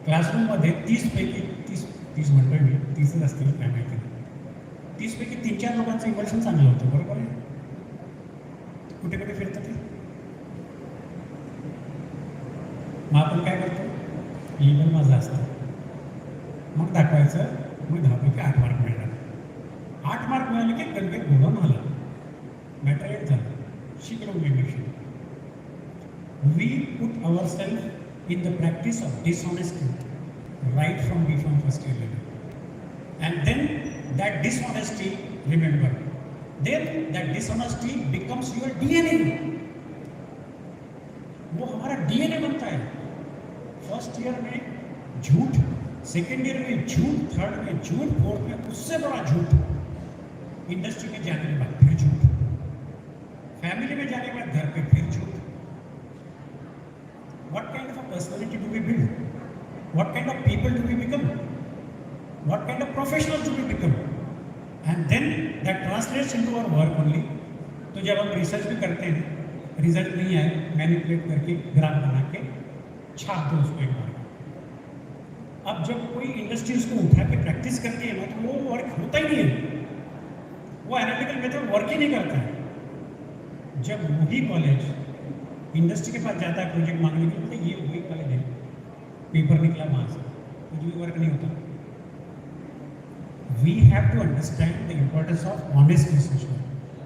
क्लासरूममध्ये? 30 पैकी 30 म्हणतोय मी, 30च असतील काय माहिती नाही. 30 पैकी 3-4 लोकांचं इमर्शन चांगलं होतं, बरोबर आहे? कुठे कुठे फिरतं ते. मग आपण काय करतो? लेवल माझं असतं, मग दाखवायचं, मग 10 पैकी 8 मार्क मिळणार. 8 मार्क मिळाले की गणगत गोगम आला, मॅटर एक झालं, शिकलो मी विषय. We put ourselves in the practice of dishonesty right from B.Pharm first year level. And then that dishonesty, remember, then that dishonesty becomes your DNA. वो हमारा DNA बनता है. फर्स्ट ईयर में झूठ, सेकेंड ईयर में झूठ, थर्ड में झूठ, फोर्थ में उससे बड़ा झूठ, इंडस्ट्री में जाने के बाद फिर झूठ, फैमिली में जाने के बाद घर पे फिर झूठ. What kind of a personality do we build? What kind of people do we become? What kind of professionals do we become? And then that translates into our work only. तो जब हम रिसर्च भी करते हैं, result नहीं आए, manipulate करके graph बना के छाप दो उसको एक बार. अब जब कोई इंडस्ट्री उसको उठा के प्रैक्टिस करती है ना, तो वो वर्क होता ही नहीं है, वो एनालिटिकल मेथड वर्क ही नहीं करता है. जब वही कॉलेज इंडस्ट्री के पास जाता है प्रोजेक्ट मांगने के लिए, तो ये वही कॉलेज है, पेपर निकला वहाँ से, कुछ भी वर्क नहीं होता. We have to understand the importance of honest research,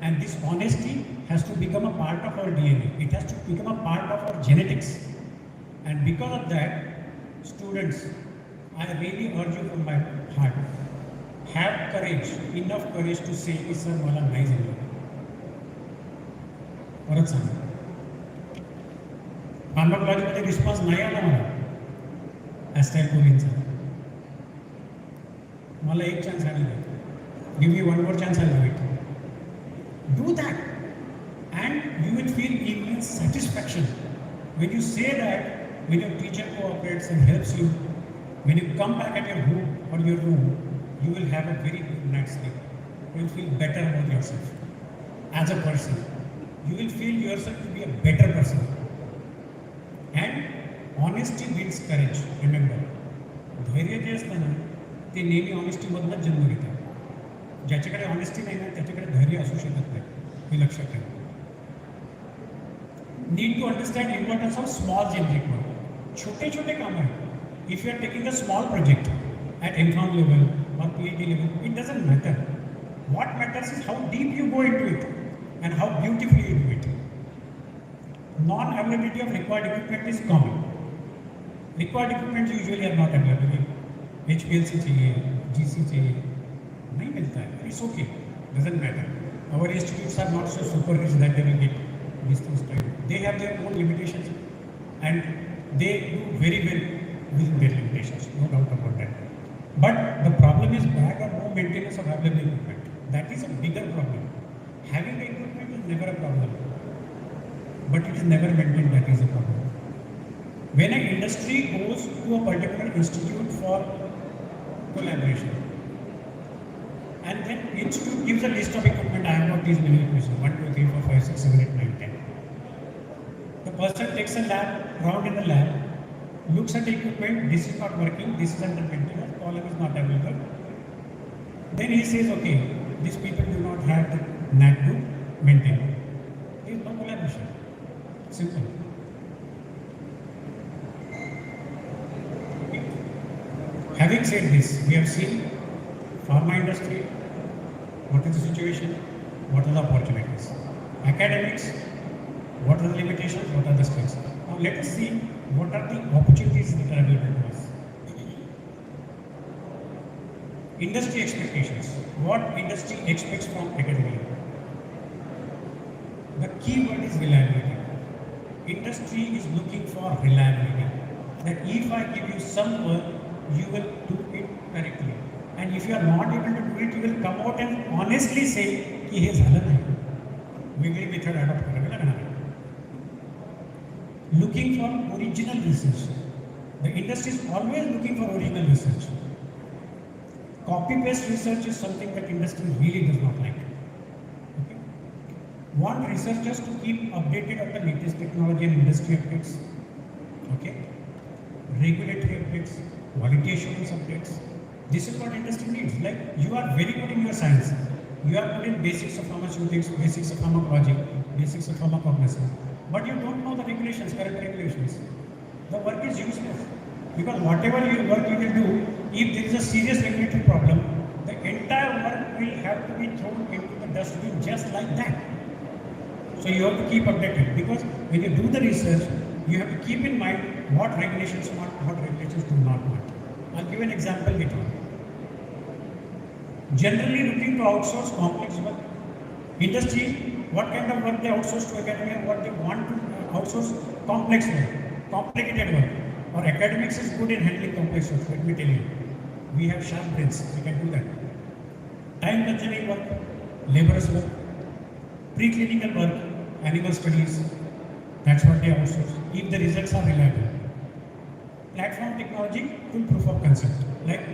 and this honesty has to become a part of our DNA. It has to become a part of our genetics, and because of that, students, I really urge you from my heart, have courage, enough courage to say, "Sir, मला नाही जमलं." परत सांगा. फार्माकोलॉजीमध्ये response नाही आला मला ॲस्टाईल कोलिनचा. मला एक chance आली नाही. Give me one more chance, I will wait. Do that and you will feel immense satisfaction when you say that, when your teacher cooperates and helps you, when you come back at your home or your room, you will have a very good night's sleep. You will feel better about yourself as a person. You will feel yourself to be a better person. And honesty builds courage. Remember, धैर्य जे असतं ना, ते नेहमी ऑनेस्टीमधूनच जन्म घेतात. ज्याच्याकडे honesty नाही ना, त्याच्याकडे धैर्य असू शकत नाही, हे लक्षात ठेवा. Need to understand importance of small generic work. छोटे छोटे काम आहेत. If you are taking a small project at M Pharm level or PhD level, it doesn't matter. What matters is how deep you go into it and how beautifully you do it. Non-availability of required equipment is common. Required equipment usually are not available. HPLC चाहिए, GC चाहिए, नहीं मिलता है. It's okay, doesn't matter. Our institutes are not so super rich that they will get these things done. They have their own limitations and they do very well within their limitations, no doubt about that. But the problem is bag or no maintenance of available equipment. That is a bigger problem. Having the equipment is never a problem, but it is never maintained. That is a problem. When an industry goes to a particular institute for collaboration, and then institute gives a list of equipment, I have got these many equipment, 1, 2, 3, 4, 5, 6, 7, 8, 9, 10. The person takes a round in the lab, looks at the equipment, this is not working, this is under maintenance, column is not available. Then he says, okay, these people do not have the knack to maintain. There is no collaboration. Simple. Okay. Having said this, we have seen pharma industry, what is the situation, what are the opportunities. Academics, what are the limitations, what are the strengths. Now let us see what are the opportunities that are available to us. Industry expectations. What industry expects from academia? The key word is reliability. Industry is looking for reliability. That if I give you some work, you will do it correctly. And if you are not able to do it, you will come out and honestly say कि हे झालं नाही. वेगळी method adopt करावी लागणार आहे. Looking for original research. The industry is always looking for original research. Copy-paste research is something that industry really does not like. Okay? Want researchers to keep updated on the latest technology and industry updates. Okay? Regulatory updates, quality assurance updates. This is what industry needs. Like, you are very good in your science. You are good in basics of pharmaceutics, basics of pharmacology, basics of pharmacognosy. But you don't know the regulations, current regulations. The work is useless. Because whatever your work you will do, if there is a serious regulatory problem, the entire work will have to be thrown into the dustbin just like that. So you have to keep updated, because when you do the research, you have to keep in mind what regulations want, what regulations do not want. I'll give an example later. Generally looking to outsource complex work. Industry, what kind of work they outsource to academia, what they want to outsource? Complex work, complicated work. Or academics is good in handling complex work, let me tell you. We have sharp brains, we can do that. Time-consuming work, laborious work, preclinical work, animal studies, that's what they outsource, if the results are reliable. Platform technology, full proof of concept. Like,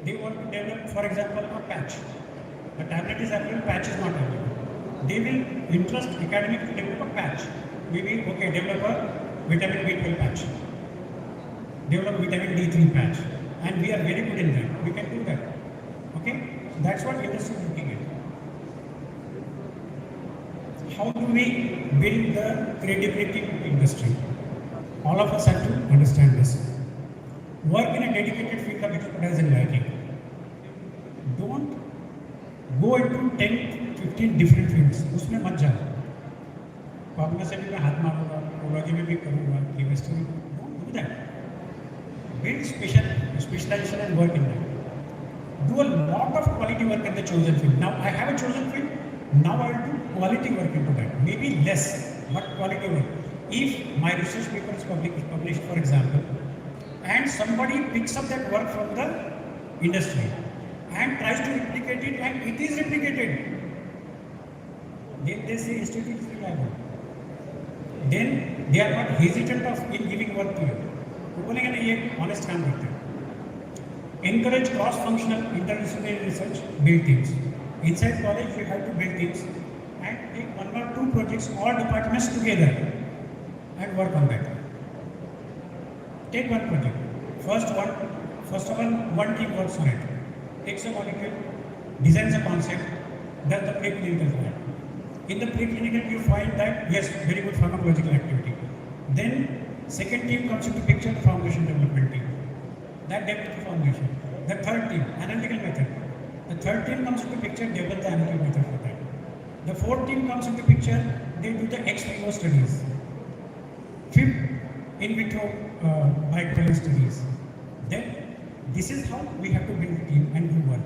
they want to develop, for example, a patch. The tablet is available, patch is not available. They will interest academics to develop a patch. Maybe, okay, develop a vitamin B12 patch. Develop vitamin D3 patch, and we are very good in that. We can do that. Okay, that's what industry is looking at. How do we build the credibility in the industry? All of us have to understand this. Work in a dedicated field of expertise and liking. Don't go into 10, 15 different fields. उसमें मत जाओ. Cognoscity में हाथ मारूंगा, ecology में भी करूंगा, chemistry में. Don't do that. Build specialization and work in that. Do a lot of quality work in the chosen field. Now I have a chosen field. Now I will do quality work into that. Maybe less, but quality work. If my research paper is published, for example, and somebody picks up that work from the industry and tries to replicate it, and it is replicated, then they say institute is reliable. Then they are not hesitant of in giving work to you. बोलेंगे नहीं, ये honest काम करते हैं. Encourage cross-functional interdisciplinary research, build teams. Inside college, you have to build teams and take 1 or 2 projects, all departments together, and work on that. Take one project. First of all, one team works on it. Takes a molecule, designs a concept, does the preclinical for it. In the preclinical, you find that yes, very good pharmacological activity. Then second team comes into picture, the formulation development team. That develops the formulation. The third team, analytical method. The third team comes into picture, develop the analytical method for that. The fourth team comes into picture, they do the ex vivo studies. Fifth, in vitro biochemical studies. Then this is how we have to build a team and do work.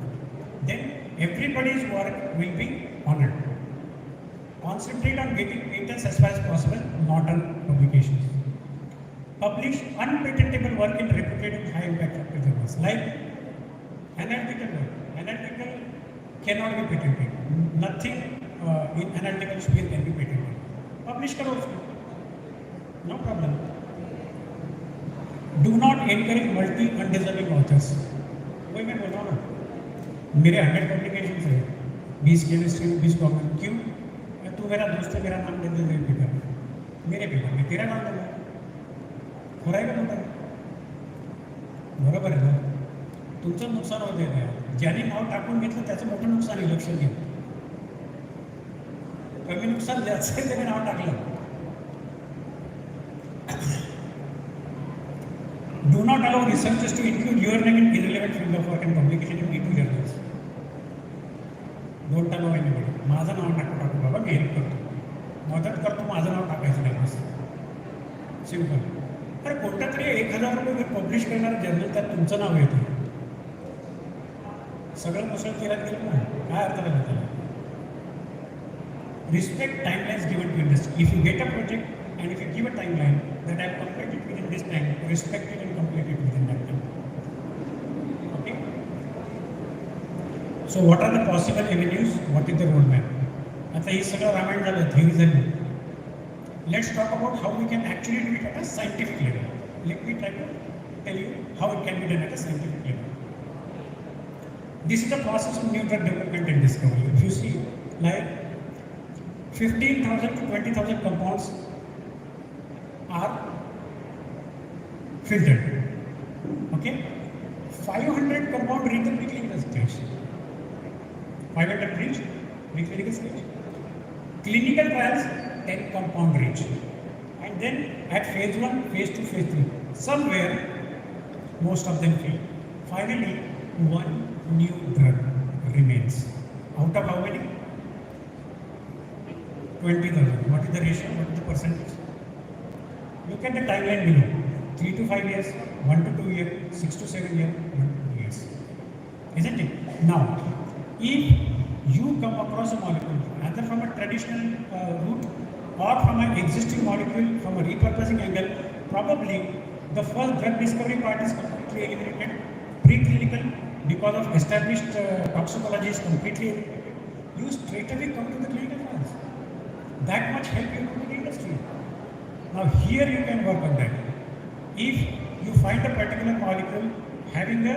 Then everybody's work will be honored. Concentrate on getting patents as far as possible, not on publications. Publish unpatentable work in reputed and high impact factor journals, like analytical work. Analytical cannot be patented. Nothing in analytical sphere can be patented. Publish karo usko. No problem. Do not encourage multi undeserving authors. वही मैं बोल रहा हूँ ना, मेरे 100 publications है, 20 chemistry, 20 common. क्यों? तू मेरा दोस्त है, मेरा नाम दे दे पेपर, मेरे पेपर में तेरा नाम लगा. खरं आहे का म्हणतात? बरोबर आहे ना? तुमचं नुकसान होते ना. ज्यांनी नाव टाकून घेतलं त्याचं मोठं नुकसान आहे, लक्ष घ्या. कमी नुकसान ज्याचं आहे त्याने नाव टाकलं. Do not allow researchers to include your name in irrelevant field of work and publication in B2 journals. Don't allow anybody. माझं नाव टाकू बाबा, मी हेल्प करतो, मदत करतो, माझं नाव टाकायचं नाही बस. सिंपल. अरे कोणत्या तरी 1000 रुपये पब्लिश करणारं जर्नल, त्यात तुमचं नाव येतं. सगळं मुसळ केल्यात गेलं ना, काय अर्थ झाला त्याला? Respect timelines given to industry. If you get a project and if you give a timeline that I have completed within this time, respect it and complete it within that time. Okay? So what are the possible avenues? What is the roadmap? आता हे सगळं रामायण झालं, theory झाली. Let's talk about how we can actually do it at a scientific level. Let me try to tell you how it can be done at a scientific level. This is the process of new drug development and discovery. If you see, like 15,000 to 20,000 compounds are filtered. Okay? 500 compound reach the preclinical stage. 500 reach preclinical stage. Clinical trials, 10 compound reach. And then at phase 1, phase 2, phase 3, somewhere most of them fail. Finally, one new drug remains. Out of how many? 20,000. What is the ratio? What is the percentage? Look at the timeline below. 3 to 5 years, 1 to 2 years, 6 to 7 years, 1 to 2 years. Isn't it? Now, if you come across a molecule, either from a traditional route or from an existing molecule, from a repurposing angle, probably the first drug discovery part is completely eliminated. Preclinical, because of established toxicology, is completely eliminated. You straight away come to the clinical trials. That much help you to the industry. Now here you can work on that. If you find a particular molecule having a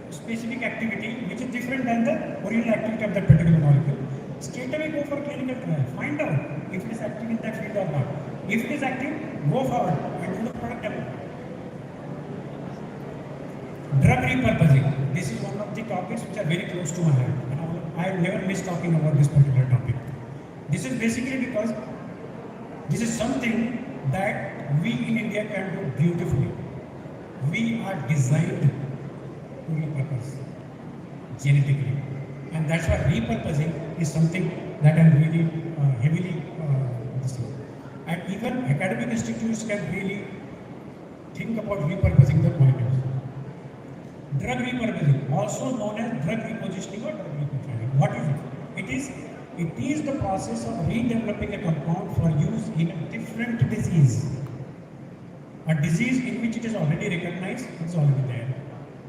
specific activity which is different than the original activity of that particular molecule, straight away go for clinical trial. Find out if it is active in that field or not. If it is active, go forward and do the product development. Drug repurposing. This is one of the topics which are very close to my heart. And I never miss talking about this particular topic. This is basically because this is something that we in India can do beautifully. We are designed to repurpose genetically, and that's why repurposing is something that I'm really heavily listening. And even academic institutes can really think about repurposing the molecules. Drug repurposing, also known as drug repositioning or drug reprofiling. What is it? It is the process of redeveloping a compound for use in a different disease. A disease in which it is already recognized, it is already there.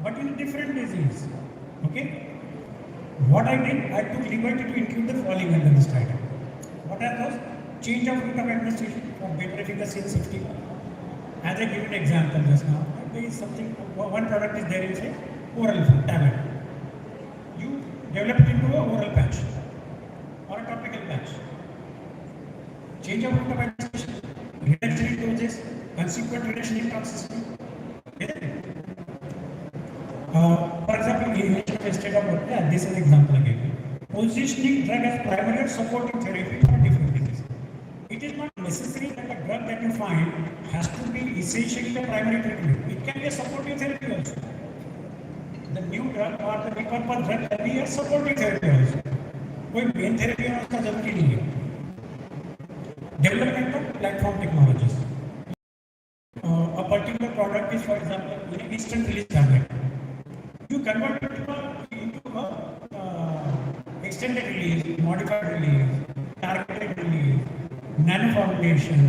But in a different disease. Okay? What I did, I took liberty to include the following under this title. What are those? Change of route of administration for better efficacy and safety. As I give an example just now, there is something, one product is there in say, oral food, tablet. You develop it into an oral patch. Or a topical patch. Change of route of administration, reduction in doses, consequent reduction in toxicity. For example, inhalation of estate this is an example again. Positioning drug as primary or supporting therapy for different diseases. It is not necessary that the drug that you find has to be essentially the primary treatment. It can be a supportive therapy also. The new drug or the repurposed drug can be a supportive therapy also. कोई main therapy होना उसका जरूरी नहीं है. Development of platform technologies. A particular product is, for example, an instant release tablet. You convert it into a extended release, modified release, targeted release, nano formulation.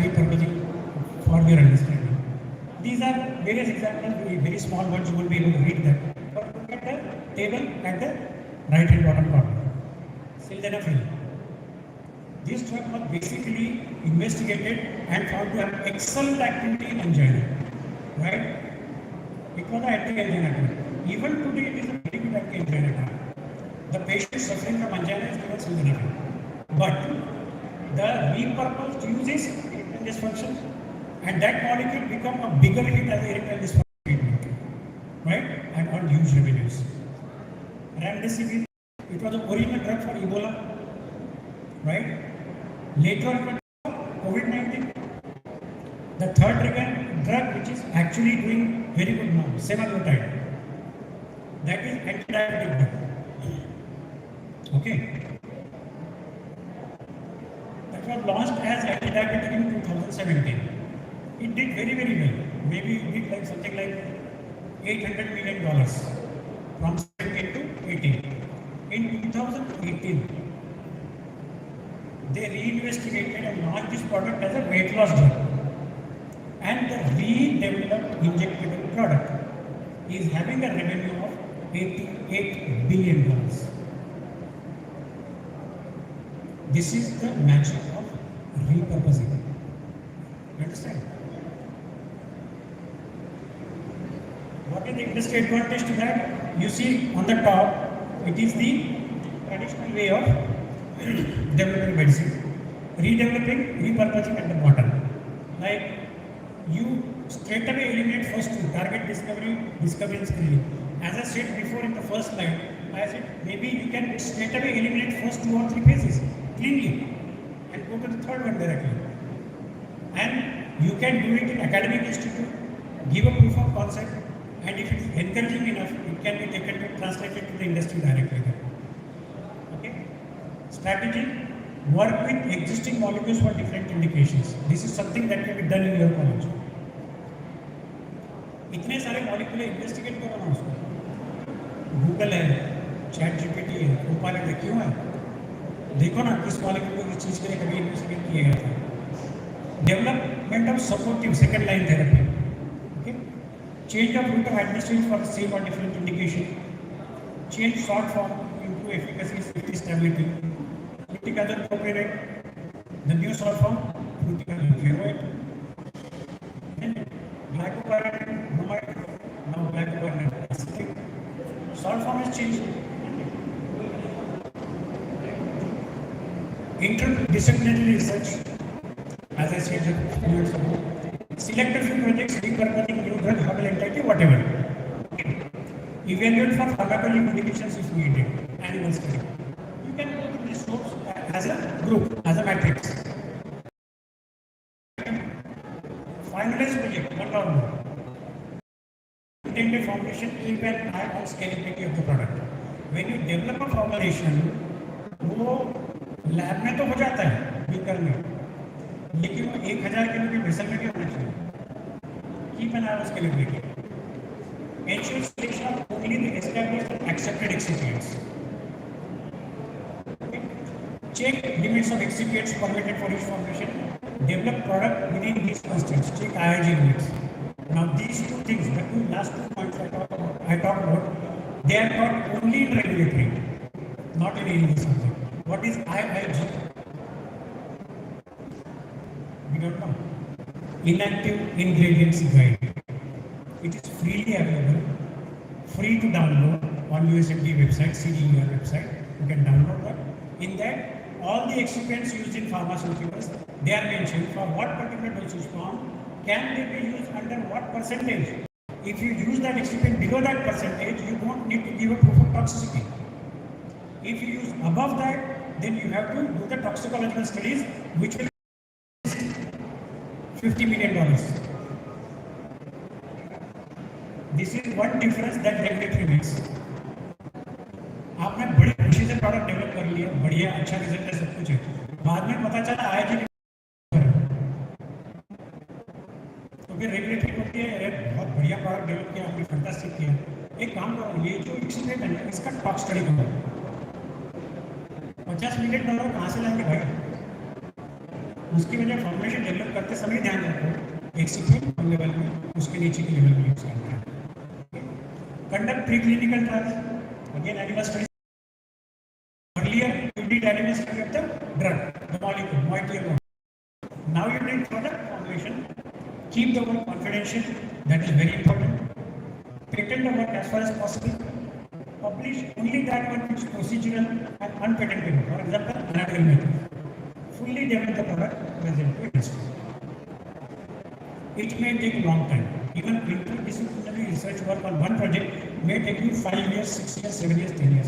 Repurposing for your understanding. These are various examples, very small ones, you will be able to read them. But look at the table at the right hand bottom corner. Sildenafil. This drug was basically investigated and found to have excellent activity in angina. Right? It was an anti-angina drug. Even today it is a very good anti-angina drug. The patient suffering from angina is given sildenafil. But the repurposed uses erectile dysfunction, and that molecule become a bigger hit as erectile dysfunction treatment, right? And earned huge revenues. Remdesivir, it was the original drug for Ebola, right? Later on, COVID-19. The third drug which is actually doing very good now, semaglutide. That is anti-diabetic drug. Okay. That was launched as anti-diabetic in 2017. It did very, very well. Maybe it did like something like $800 million from 17 to 18. In 2018, they reinvestigated and launched this product as a weight loss drug. And the redeveloped injectable product is having a revenue of $88 billion. This is the magic of repurposing. You understand? What is the industry advantage to that? You see on the top, it is the traditional way of developing medicine. Redeveloping, repurposing at the bottom. Like you straight away eliminate first two, target discovery and screening. As I said before in the first slide, I said maybe you can straight away eliminate first 2 or 3 phases cleanly and go to the third one directly. And you can do it in academic institute, give a proof of concept, and if it is encouraging enough, it can be taken to translated to the industry directly. Okay? Strategy, work with existing molecules for different indications. This is something that can be done in your college. इतने सारे molecule investigate करो ना उसको. Google है, chat GPT है, Copilot है, क्यों है? देखो ना किस मॉलिक्यूल को किस चीज के लिए कभी इन्वेस्टिगेट किया गया था. Development of supportive second line therapy. Okay. Change of route of administration for the same or different indication. Change short form to improve efficacy, safety, stability. Fluticasone propionate. The new short form, fluticasone furoate. Then glycopyrrolate, bromide. Now glycopyrrolate acetic. Short form is changed. Interdisciplinary research, as I said a few minutes ago. Select a few projects, repurposing new drug, hurdle entity, whatever. Evaluate for pharmacological indications if needed. Animal study. You can go to this source as a group, as a matrix. Finalize project, one or more. Intended formulation, keep an eye on scalability of the product. When you develop a formulation, वो lab में तो हो जाता है, beaker में. लेकिन वो 1000 kilo के वेसल में क्या होना चाहिए? Keep an eye on scalability. Ensure selection of only the established and accepted excipients. Check limits of excipients permitted for each formulation. Develop product within these constraints. Check IIG limits. Now these two things, the last 2 points I talked about, they are taught only in regulatory, not in any subject. What is IIG? We don't know. Inactive Ingredients Guide. It is freely available, free to download on USFDA website, CDER website. You can download that. In that, all the excipients used in pharmaceuticals, they are mentioned for what particular dosage form, can they be used under what percentage. If you use that excipient below that percentage, you don't need to give a proof of toxicity. If you use above that, then you have to do the toxicological studies, which will $50 million. This is one difference that regulatory makes. आपने बड़ी खुशी से product develop कर लिया, बढ़िया अच्छा result है, सब कुछ है. बाद में पता चला आएगी तो फिर रेगुलेटरी बोलती है अरे बहुत बढ़िया प्रोडक्ट डेवलप किया, आपने फैंटास्टिक किया. एक काम करो, ये जो एक्सीडेंट है इसका टॉक्स स्टडी करो. $50 मिलियन कहाँ से लाएंगे भाई? उसकी वजह फॉर्मुलेशन डेवलप करते समय ध्यान रखो, एक्सीडेंट लेवल में उसके नीचे के लेवल में यूज करना है. Conduct pre clinical trials, again animal study. Earlier, you did animal study of the drug, the molecule. Now you did product formulation. Keep the work confidential. That is very important. Patent the work as far as possible. Publish only that one which is procedural and unpatentable. For example, anatomical method. Fully develop the product, present to industry. It may take a long time. Even interdisciplinary research work on one project may take you 5 years, 6 years, 7 years, 10 years.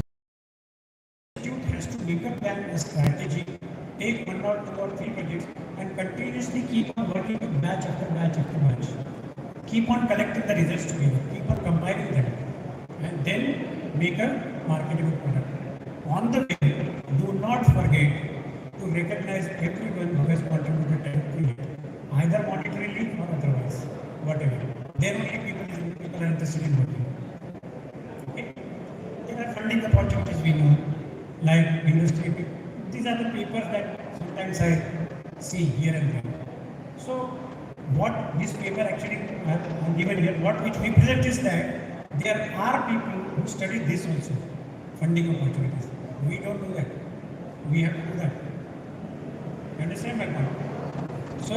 Make a plan, a strategy, take 1 or 2 or 3 projects and continuously keep on working with batch after batch after batch. Keep on collecting the results together, keep on compiling them and then make a marketable product. On the way, do not forget to recognize everyone who has contributed to it. either monetarily or otherwise, whatever. There only people are interested in working. Okay? There are funding opportunities we know, like industry. These are the papers that sometimes I see here and there. So what this paper actually I'm given here, what which represents is that there are people who study this also, funding opportunities. We don't do that. We have to do that. You understand my point? So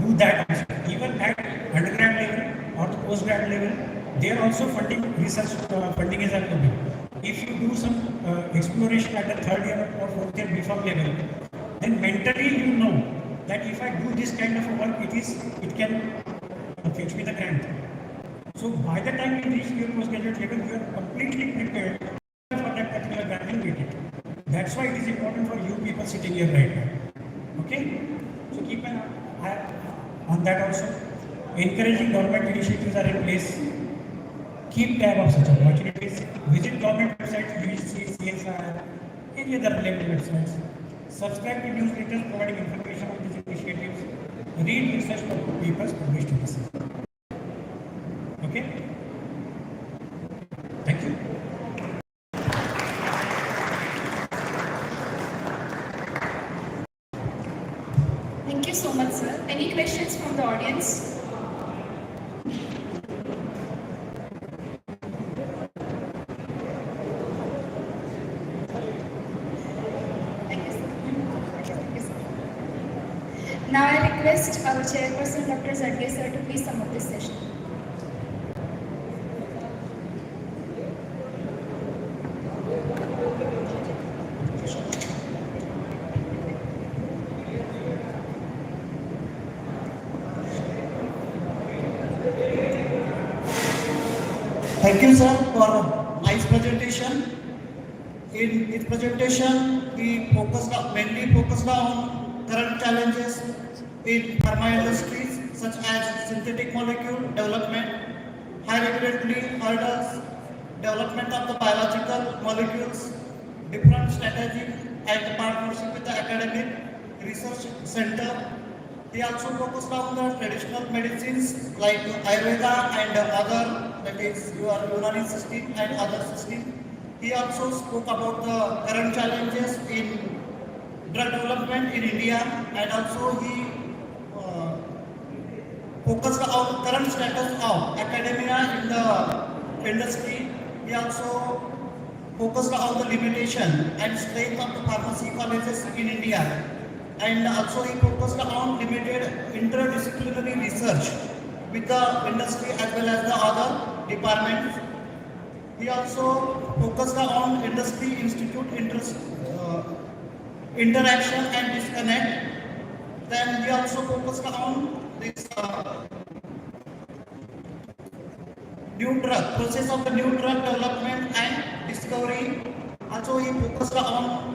do that also. Even at undergrad level or the postgrad level, they are also funding research. Funding is available. If you do some exploration at the third year or fourth year BPharm level, then mentally you know that if I do this kind of work, it can fetch me the grant. So by the time you reach your postgraduate level, you are completely prepared for that particular grant and get it. That's why it is important for you people sitting here right now. Okay? So keep an eye on that also. Encouraging government initiatives are in place. Keep tab of such opportunities. Visit government websites, UGC, CSR, any other related websites. Subscribe to newsletters providing information on these initiatives. Read research papers published in this. Okay? Thank you. Thank you so much, sir. Any questions from the audience? Thank you, sir. Thank you, sir. Now I request our chairperson, Dr. Etddtr, sir, to please sum up this session. Thank you, sir, for nice presentation. In his presentation, he mainly focused on current challenges in pharma industries such as synthetic molecule development, high regulatory hurdles, development of the biological molecules, different strategy and partnership with the academic research center. He also focused on the traditional medicines like Ayurveda and other, that is your Unani system and other system. He also spoke about the current challenges in drug development in India, and also he focused on current status of academia in the industry. He also focused on the limitation and strength of the pharmacy colleges in India, and also he focused on limited interdisciplinary research with the industry as well as the other departments. He also focused on industry institute interaction and disconnect. Then he also focused on this new drug process of the new drug development and discovery. Also he focused on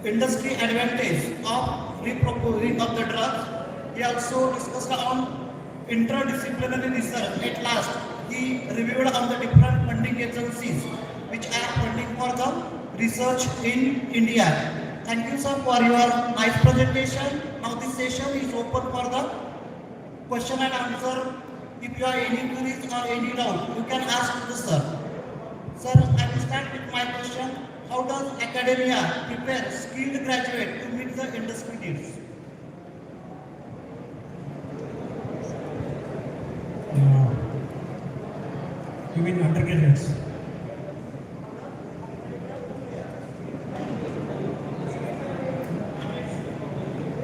industry advantage of repurposing of the drugs. He also discussed on interdisciplinary research. At last, he reviewed on the different funding agencies which are funding for the research in India. Thank you, sir, for your nice presentation. Now this session is open for the question and answer. If you have any queries or any doubt, you can ask the sir. Sir, I will start with my question. How does academia prepare skilled graduate to meet the industry needs? You mean undergraduates?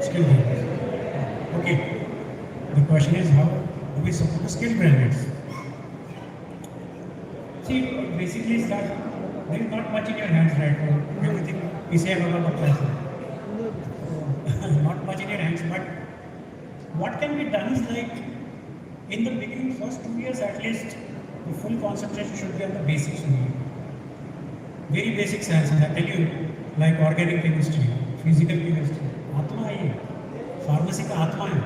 Skilled graduates. Okay. The question is, how do we support skilled graduates? See, it basically is that there is not much in your hands right now. Everything we say about the class. Not much in your hands, but what can be done is like in the beginning, first 2 years at least, the full concentration should be on the basics only. Very basic sciences, I tell you, like organic chemistry, physical chemistry. Atma hai. Pharmacy ka atma hai.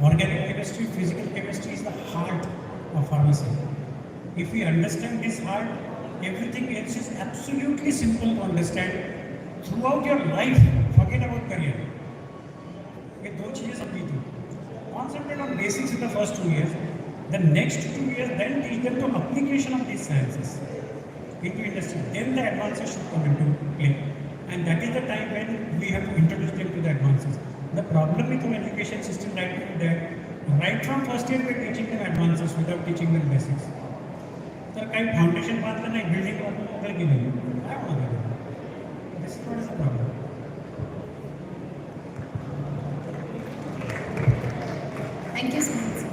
Organic chemistry, physical chemistry is the heart of pharmacy. If we understand this heart, everything else is absolutely simple to understand. Throughout your life, forget about career. ये दो चीजें समझी थी. Concentrate on basics in the first 2 years. The next 2 years, then teach them the application of these sciences into industry. Then the advances should come into play. And that is the time when we have to introduce them to the advances. The problem with our education system right now is that right from first year we are teaching them advances without teaching them basics. तर काही foundation बांधलं नाही, building बांधलं गेलेली. काय होणार? This is what is the problem. Thank you so much, sir.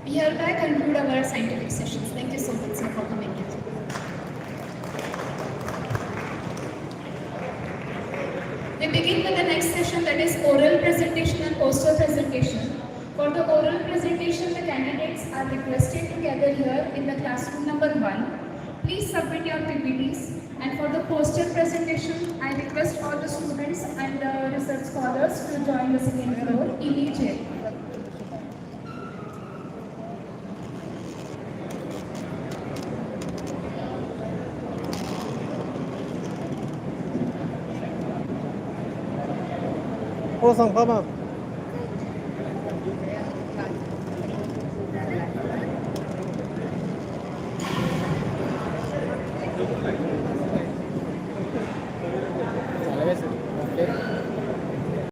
We hereby conclude our scientific sessions. Thank you so much, sir, for coming here. We begin with the next session, that is oral presentation and poster presentation. For the oral presentation, the candidates are requested to gather here in the classroom number 1. Please submit your PPTs. And for the poster presentation, I request all the students and the research scholars to join the second floor immediately. 어, 상파마.